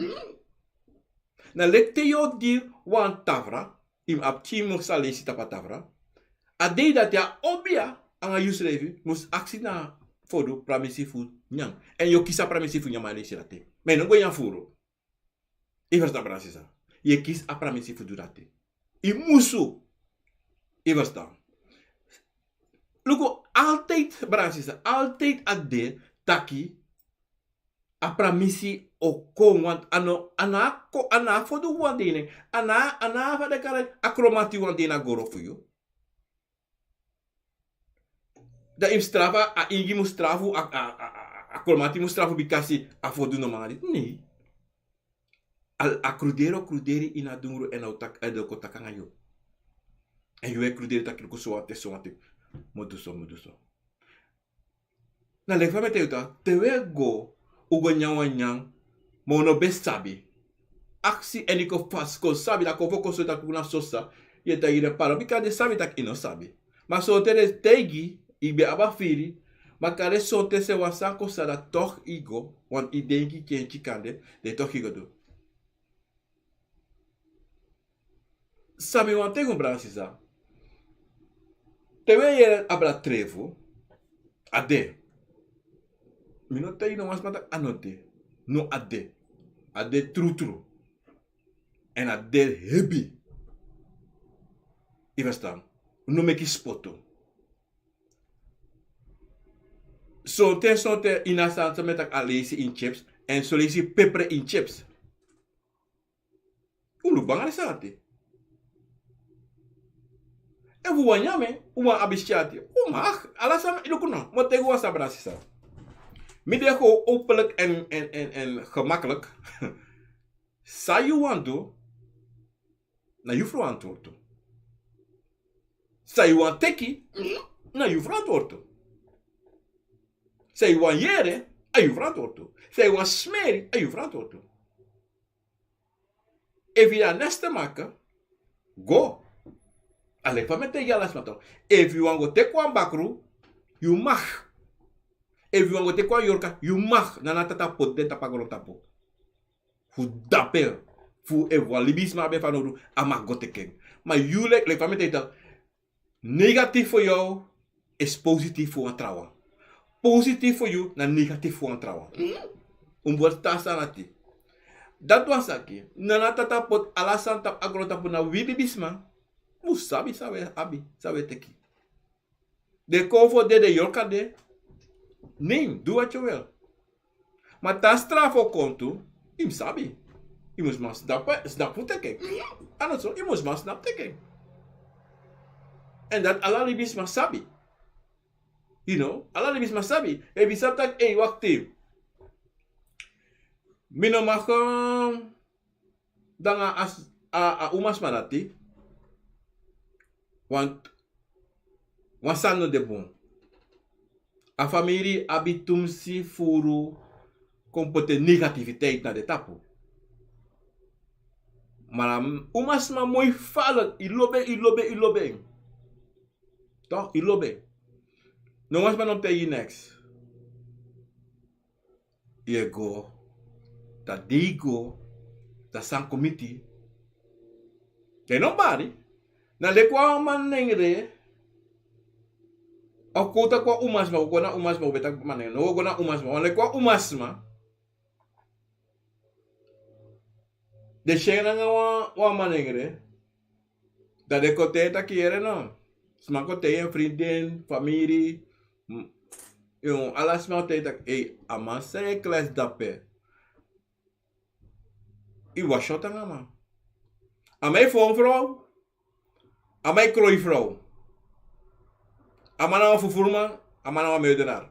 Na lekte yo di wan tavra. Im ap chimo sa lesi tapa tavra. A dei dat ya obia. Anga yusrevi. Mus aksi na fodo pramisi fu nyang. En yo kisa pramisi fu nyama lesi rate. Men no go yan furu. Ivers da brasisa. Je kis a pramisi fu durate. I musu. Ivers da. Luko altijd brasisa, altijd ade taki apra misi oko want ana fodu wandine ana va de kare akromati wandina goro for you. Da im strava a igi mustrafu akromati mustrafu bikasi a fodu no mari. Nee. Al cruderi ina dungru en autak edo kotakanga yo. En yo cruderi takil ko soate. Moduso. Na le fame teuta, tewe go, ugo nyang, mono best sabi. Aksi eniko fasko sabi, da kofo koso tak kuna sosa, yeta ire paro, bika de sabi tak ino sabi. Ma so tere tegi, ibe abafiri, ma kare sote se wasanko sada toch igo, wan idenki kien chikande, de toch igo do. Sabi wan tego bransisa. Tewe ye abra Trefu, ade. Mino te no mas mata anote. No ade. Ade true. En ade hebi. Ivestam. No meki spoto. Sonte inasansa metak alesi in chips. En so lesi pepper in chips. Ulu bangale sate. En voor wanyame, uma abisjati. Mag, alasam ilukuno. Wat tegen was abrasisa. Midden gewoon openlijk en gemakkelijk. Sa you want to, na you verantwoord. Sa you want teki, na you verantwoord. Sa you want jere, a you verantwoord. Sa you want smeri, a you verantwoord. If je dat neste maken, go. Alleen van met de jalas mato. If you want to take one bakru, you mag. If you want to take one yorka, you mag. Nana tata pot de tapagoro tapo. Fu dapper. Fu ewa libisma be fanoru amak go teken. Maar you like van met de negatief voor jou is positief voor een trouwen. Positief voor jou na negatief voor een trouwen. Umbuat tasa nati. Dat was aki. Nana tata pot alasan tap agro tapo na wibibisma. Musabi sabe teki. De Akomfo de yorka de. Nee, doe wat je wil. Maar ta strafo kontu, im sabi. Je moet maar snap teken. En zo, je moet maar snap teken. En dat alla libis maar sabi. You know, alla libis maar sabi. En wie sabi tak, hey, wacht even. Mino mag danga as umas manati. Want wasano de bon. A familie abitum si furu kompote negativiteit na de tapu. Maar umas ma mooi vallen. Ilobe. Toch? Ilobe. No mas man op te next. Je go. Dat die go. Dat san committee. They nobody. Na le kwa manengre. O kota kwa umasma, o kona umasma, o betak manengre. No kona umasma, o le kwa umasma. De shena nga wa manengre. Dat de kote ta kiere no. Sma kote en vriendin, familie. Yung alas ma kote tak. Ama se kles dape. I was shot nga man. Amai vrouw. Amai krooi vrouw. Amana wa fufurma. Amana wa meurdenaar.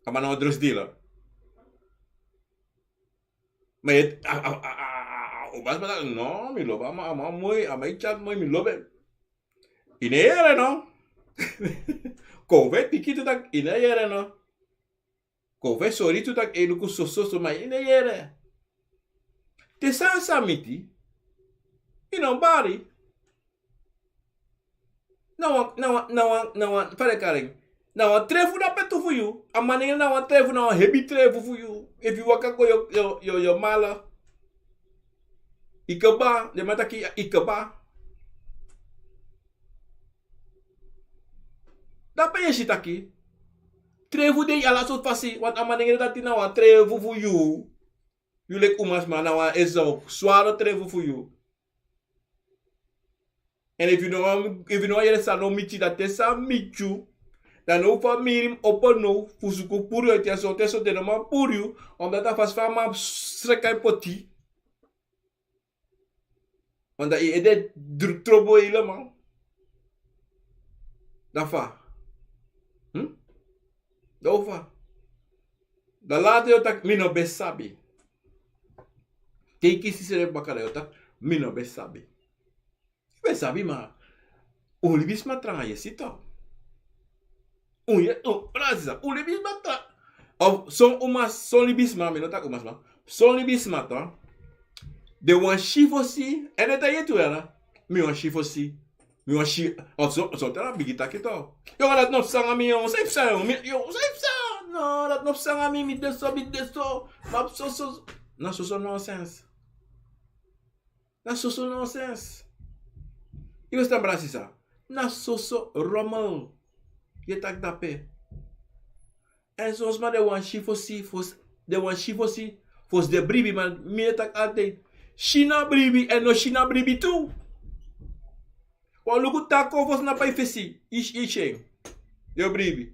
Amana wa drugsdealer. Maar het... Obas maar no, mi loba ama mooi, amai chat mooi mi lobe. Inere no. Kove tiki tu tak inere no. Kove sorry tu tak eluku so maar inere. Te sa miti. Bari. Nou, pare karing. Nou, trefu da petu for you. A maninga nou, trefu nou, heavy trefu for you. If you waka go your mala. Ikaba, de mataki ikaba. Da pa yeshi taki. Trefu de ala so fasi. Want a maninga dati nou, trefu for you. You like umas man nou, is zo. Zware trefu for you. En if you know je sa no michi dat tesa michu, dan no familie open no fusuku puru et so teso de no ma puru, omdat dat fast fama srekai poti. Want dat ede trobo helemaal. Dafa. Dova. Da later yo tak mino besabi. Teki si sere bakara yo tak mino besabi. Sabi ma ulibis matra yesito. Praza, ulibis matra. Of son libis ma me nota umas ma. Son libis matra. De wan shifosi, en eta yetu era. Mi wan shifosi. Mi wan shi of so tera bigita kito. Yo dat no sanga mi yo safe sa yo safe sa. No, dat no sanga mi deso. Map so. Na so nonsense. Na so nonsense. Je staat brasisa. Na soso rommel. Je tak dape. En zoals maar de wan shifosi. Fos de bribi man. Meer tak altijd. China bribi en no China bribi toe. Wan luku tako fos na pa ifesi. Isheng. De bribi.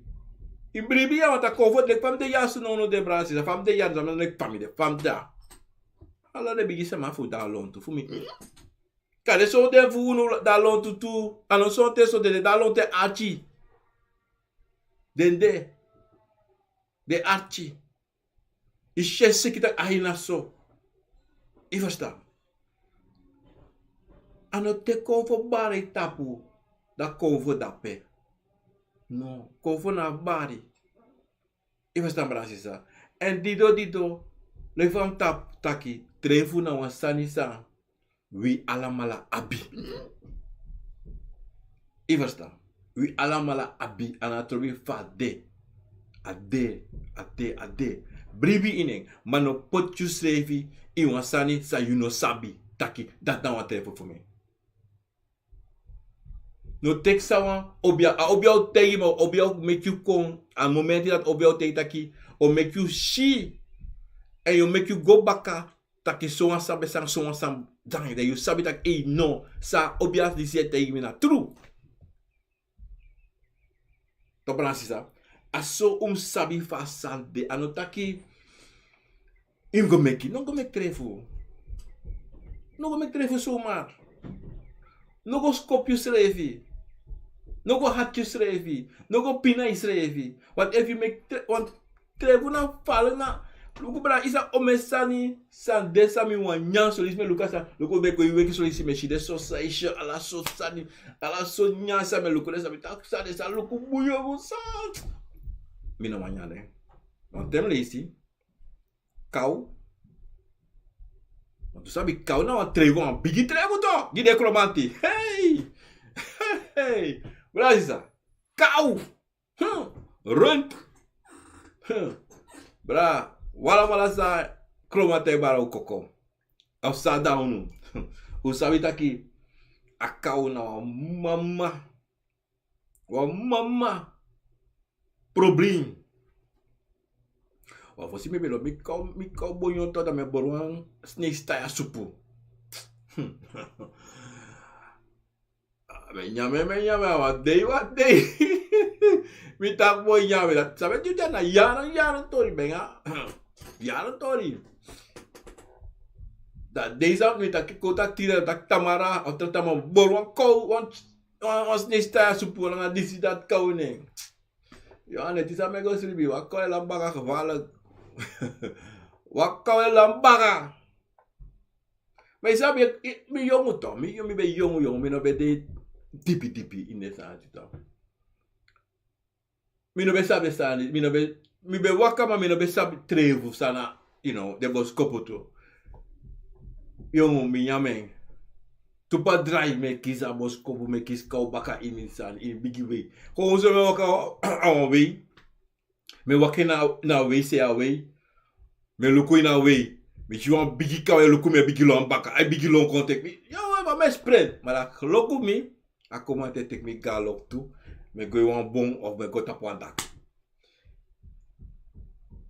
In bribi ya want ako fot. Lek fam de yasu no de brasisa. Fam de yasu. Lek fam de. Fam da. Alla de bigi sama fu da lontu. Fu mi. Kade so de vunu da lon tutu, anon so te so de da lon te achi. Dende. De achi. Ishe sekita ahina so. Ivasta. Ano te konfo bari tapu. Da konfo dape. No. Konfo na bari. Ivasta brasisa. En dido. Le fam tap taki. Trefu na wan sani sa. We alamala abi. Iversta. We alamala abi. Anatrobi fa de. Ade. Bribi ineng. Mano pot you srevi. Iwansani sa you no sabi. Taki. Dat na wat even voor me. No tek sawa. Obia o tegi mo. Obia o make you come. A momenti dat obia o tegi taki. O make you see. And you make you go baka. Taki so sabe sang so sam. Dan you sabi tak no. Sa obia di siya tegi mina. True. To pransisa. Aso sabi fa salde. Anotaki. Im go make. No go make trefu. No go make trefu so mar. No go skopju srevi. No go hatju srevi. No go pina srevi. Want if you make want trefu na falen na. Luku bra isa omesani san desa mi wanyan solis me lukasa. Luku beko iweki solis me shide so saisha ala so sani. Ala so nyasa me luku desa mi tak sa desa luku buyo mo sa. Mina manyane. Want tem leisi. Kau. Want tu sabi kau na wa trevo an bigi trevo to. Gide kromanti. Hey. Bra isa. Kau. Runt. Bra. Wala mala sa kromate bara o koko. Au sa daunu. O sabi taki akau na wa mama problem. Wa fosi me belo mi kau bonyo to da me borwang snake style supu. Me nyame wa day. Mi tak boy nyame da sabe tu jana yaran tori benga. Yaran tori. Da desa mi tak kota tira tak tamara atau tama borwang kau wan snake style supu nga disi dat kau ne. Ja, net is aan mij gosribi. Wat kan je lambaga gevallen? Wat kan je lambaga? Maar je zou me jongen toch? Me ben jongen. Me no ben de dipi in de zaad toch? Me no ben sabi sani. Me ben waka maar me no ben sabi trefu sana. You know, de bos kopoto. Jongen, me jamen. Tupa drive me kies a bos kopo me kies kau baka in san in bigi way. Gewoon zo me waka aan way. Me waka na way se a way. Me luku in a way. Me juan bigi kau e luku me bigi long baka. Ai bigi long contact me. Ya we me spread. Maar dat luku me. A komante tek me galop tu. Me go wan bon of me go tap wan dak.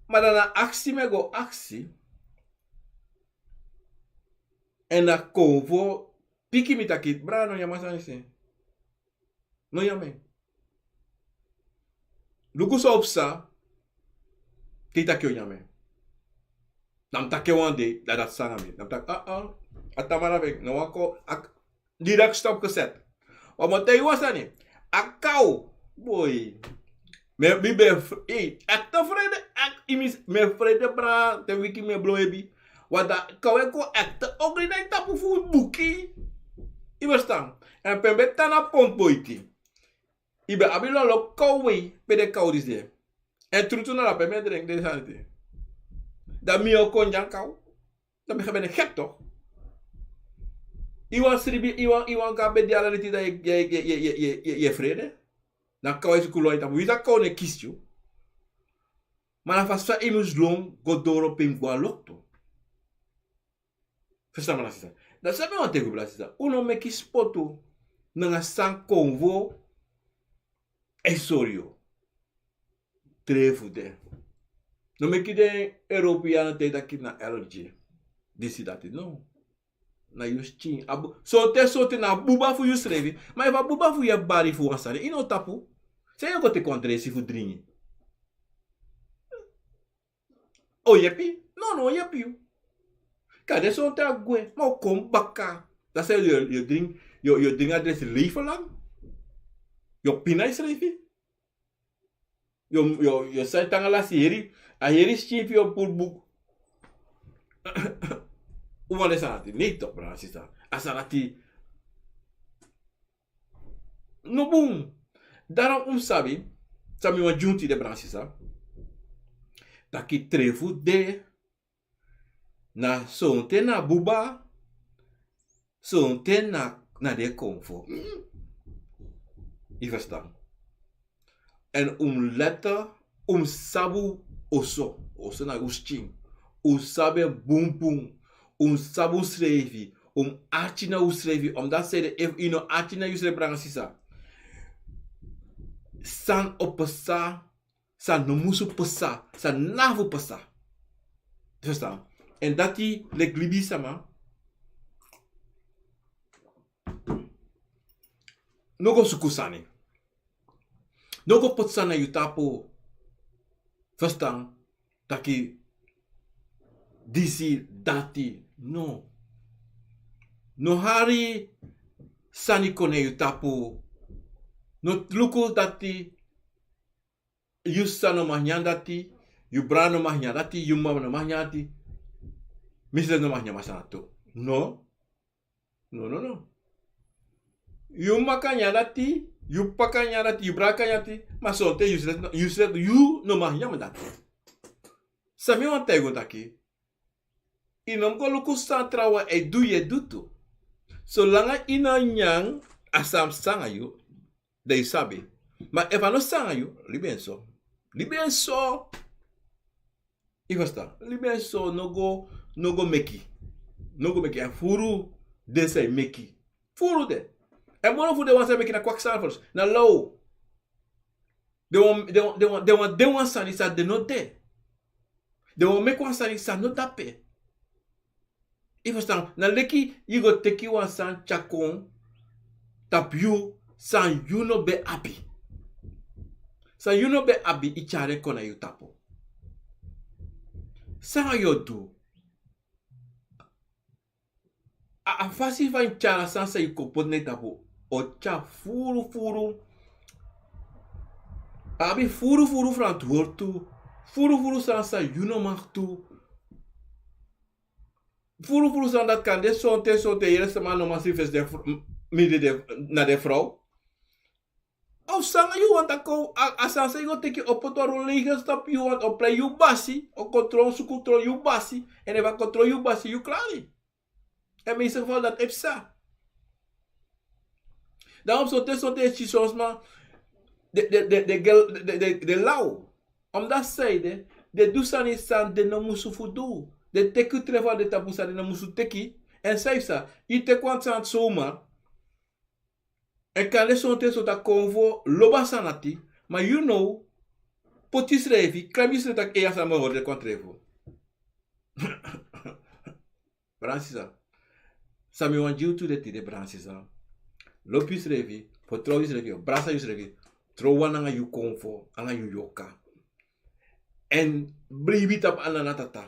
Maar dan na aksi me go aksi. En na Akomfo piki mi takit, bra no yama sanse. No yame. Luku so opsa, ti takyo yame. Nam takyo wande, dat sangami. Nam tak, atamara vek, no wako, direct stop gezet. Wat moet hij was dan niet? Akau, boy. Me be, acte vrede, me vrede bra, te wiki me bloebi. Wat dat, kau acte, ook niet tapu voor buki. Ibe stang. En pembe tana pont boiti. Ibe abilo lo kouwe pede kou dis de. En trutu na la pembe drink de sanite. Da mi o konjan kou. Da mi gebene gek toch? Iwan sribi, iwan gabe di ala niti da je vrede. Dan kou is kulo ita. Wisa kou ne kistju. Maar na fasa imus long godoro pim gwa lokto. Verstaan me na dat sabe wat ik wil zeggen. Uno me kispoto nanga san Akomfo esorio. Trefu de. No me kide Europeaan te dat na LG. Disi dat no. Na yus chin. Sote na buba fu yus revi. Maar eva buba fu je bari fu asare. Ino tapu. Se yo te kontresi fu dringi. O yepi? No yepi. Kade zo'n te agwe, maar kom baka. Dat zei je ding, je ding adres leven lang. Je pina is leven. Je zei tangala seri, a heri schip je op boek. Hoe is dat? Nee toch, brasista. Asanati. No boom. Daarom sabi wa junti de brasista. Taki trefu de. Na sonte na buba, sonte na de Akomfo. Je verstaan. En letter, sabu oso na usching, sabe bum, sabu srevi, achina usrevi, dat zei de if achina usre brangsisa. San opesa, san nomusu pesa, san navu pesa. Je verstaan. En dat die le glibi sama nogo sukusani. Nogo potsana yutapo verstaan taki disi dati no. No hari sani kone yutapo no luku dati yusano mahyandati yubrano mahyandati yumma mahyandati. Misle no mahnya masanato. No. Yumaka nyadati, yupaka nyadati, yubraka nyadati, masonte yuslet you no mahnya mandati. Sami wan tego taki. Inom ko luku santrawa e duye dutu. So langa ina nyang asam sangayu, de sabi. Ma evano sangayu, libenso. Ivasta, libenso no go meki. A furu de say meki. Furu de. En mono fu de wan sabe kina kwakzalvers. Na low. De wan sani sa de no de. De wan mek wan sani sa no dape. I verstaan. Na leki you go teki wan san chakon tap you san you no be abi. San you no be abi I chare kona you tapo. San yo do. A fasi van chara san sa you kopot ne tapo. O cha furu. Abi furu van het woord toe. Furu san sa you no mag toe. Furu san dat kan de sonte eerste man no massief is de na de vrouw. Of sang you want to asan sa you take op to religious stop you want to play you basi o control you basi en eva control you basi you klari. En meestal geval dat is sa. Daarom sonte is soms maar de lauw. Omdat zij de dusani san de no musu fudu. De teku treva de tabusa de no musu teki. En zij sa, I te kwant zomaar. En kan de sonte so ta Akomfo loba sanati. Maar you know, potis revi, kramis retak ea sa me hoorde kwant revo. Bransisa. Sami wan jiu tu de ti de bransisa. Lopis revi, potrouwis revi, brasa yus revi. Trouwa nanga yu Akomfo, anga yu yoka. En bribi tap ananatata.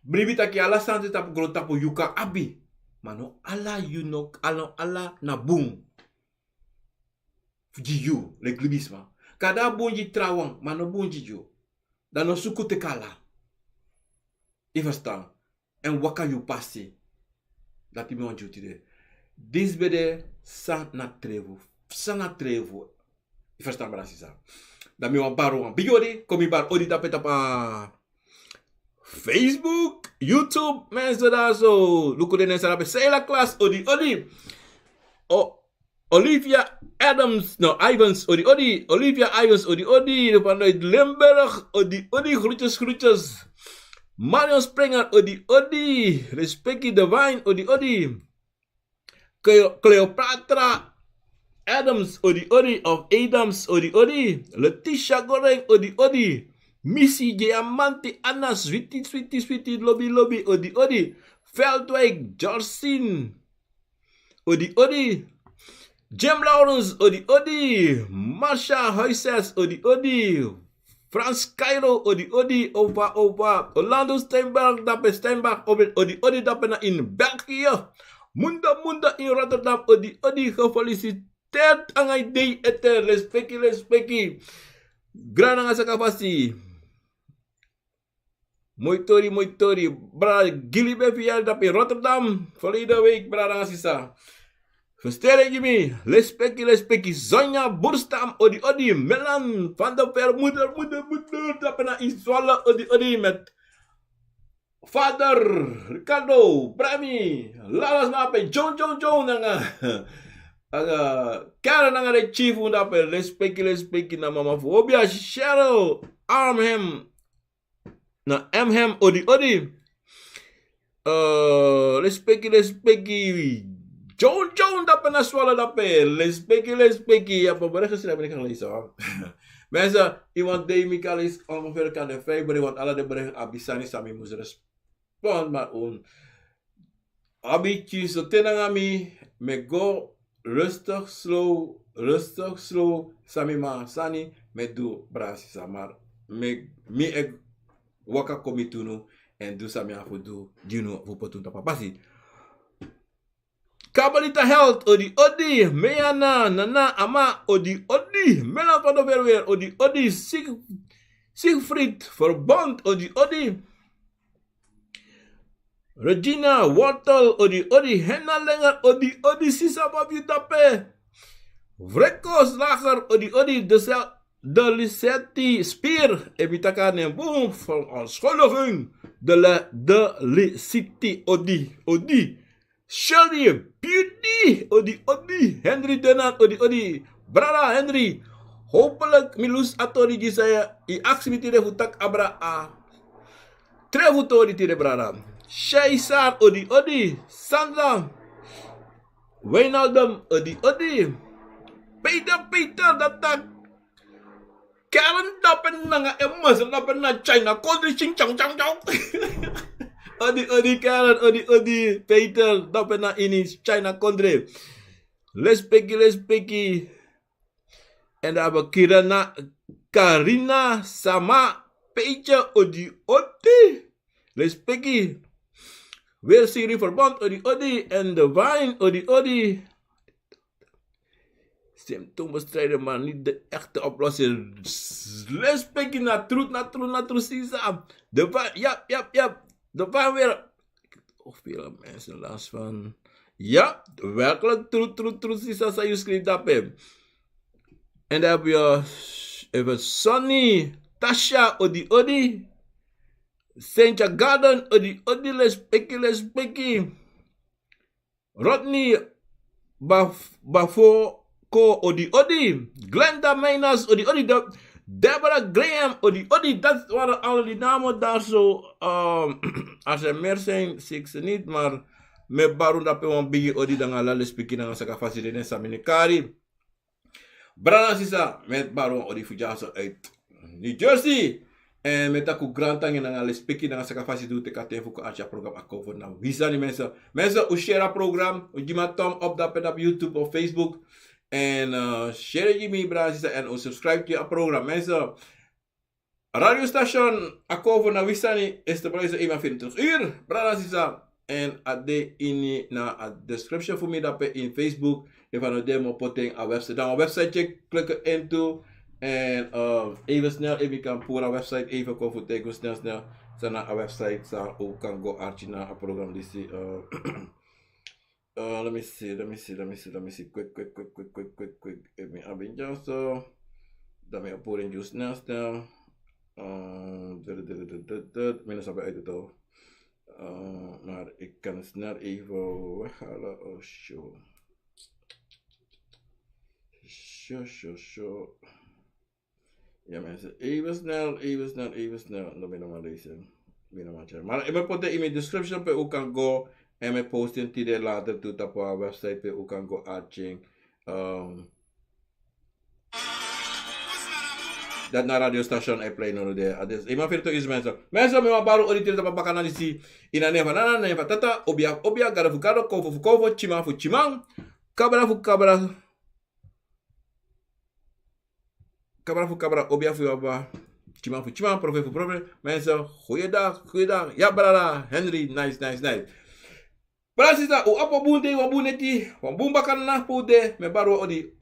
Bribi taki ala sante tap gro tapo yuka abi. Mano ala you know, ala na boom. Jiu, le glibisma. Kada bonji trawang, mano bonji ju. Dan no suku te kala. I verstaan. En waka you passi. Dat I me wan jutide. Dis bede sa na trevu. Sa na trevu. I verstaan brasisa. Dan mi wan baro wan bigodi. Komi bar odi tapet apa. Facebook, YouTube, mensen daar zo. Luko de nesa rape. Sei la klas odi. Olivia Adams, Ivans, odi. Olivia Ivans, odi. Vanuit Limburg, odi. Groetjes. Marion Springer, odi. Respectie de Wine, odi. Cleopatra Adams, odi. Of Adams, odi. Letitia Goreng, odi. Missy Diamanti Anna, sweetie, lobby, odi. Veldwijk, Jorsin, odi. Jim Lawrence, odi. Marsha Huises, odi. Frans Cairo, odi. Over. Orlando Steinberg, odi. Dape na in België. Munda in Rotterdam, odi. Gefeliciteerd aan hij day ete. Respectie. Grana nga sa kapasi. Moitori. Bra Gilibe via dape Rotterdam. Verleden week, bra nga sisa. Versterk je me. Respectie. Zonja Boerstam, odi. Melan van de Ver, moeder. Dape na Iswalla, odi. Met vader Ricardo, Brami, Lalas nape, John. Nanga. Karen nanga de chief dape. Respectie na mama Fobia. Cheryl, Armhem. Na Mhem, odi. Respectie. John dape na swallow dape. Respectie. Ja, maar bericht geschreven, ik kan lezen hoor. Mensen, iemand die Mikael is ongeveer kan de 5 bericht, want alle de berichten abisani sami moest respond, maar on. Abi kies tenangami, me go rustig, slow, sami ma sani, me do brasi samar. Me ek waka komitunu, en do sami afu do, dino, vupotun tapapasi. Kabalita Health, odi. Meana, nana, ama, odi. Melan van de Verweer, odi. Siegfried Verbond, odi. Regina Wortel, odi. Henna Lenger, odi. Sisa Babi Tape. Vrekos Lager, odi. De Lisetti Spier, ebitakane boom, van onschuldiging. De Lisetti, odi. Shelly, Beauty, odi. Henry Denat, odi. Brada Henry, hopelijk milus atori di saya i activity de futak abra a. Trefu tori tire brada. Shaisar, odi. Sandra, Wijnaldum, odi. Peter, dat. Karen dapen nanga emas, dapen na China, kodri ching chang chang chang. Odi, Karen, odi, Peter, dapen na ini China kodri. Lespeki. En dan hebben we Karina, Sama, Peter, odi. Lespeki. Weer serie verband, odi. En de wijn, odi. Symptoombestrijden, maar niet de echte oplossing. Respect naar troet, sisa. De wijn, ja. De wijn weer. Veel mensen last van. Ja, werkelijk troet, sisa, sa je schrijft dat hem. En dan heb je even Sani, Tasha, odi. Saint Garden, odi, lespeki. Rodney, Bafo. Odi, Glenda Mainas, odi, Deborah Graham, odi, dat waren al die namen daar zo. Als er meer zijn, zie ik ze niet, maar me barun dat pe bigi odi dan ala les piki dan saka faside saminikari. Brana sisa met baron odi fujaso uit New Jersey. En met aku grantang en dan les piki dan saka faside te katen fuku acha program Akomfo na Wisani mensen. Mensen, u share program, u give me thumb up dat op YouTube of Facebook. En share je mee, Brazil, en subscribe je program. Mensen, radiostation Akomfo na Wisani is te bereiken 21 uur, Brazil. En ade ini na a description voor mij dat in Facebook. Even een demo potting a website. Dan een website check, klikken into. En even snel, even kan voor een website even komen voor snel. Sana a website, sa ook kan go archie na a program die let me see. Quick. Even abin just so. Dan me uploading just snel. Minus op uit het al. Maar ik kan snel even weghalen. Oh, show. Ja mensen, even snel. Dan ben ik maar lezen. Maar ik heb in mijn description per ook kan go. En mijn posten die later doet op our website per ook kan go arching. Dat na radiostation ay play no de ades ima firto is mensen me baru auditeur ta baka analisi ina neva tata obia gara fukado kofo chima fu chimang kabra obia fu aba chima fu chimang profe mensen goeiedag ja brada Henry nice Brasisa o apo bunde wa buneti wa bumba kana pude me baru odi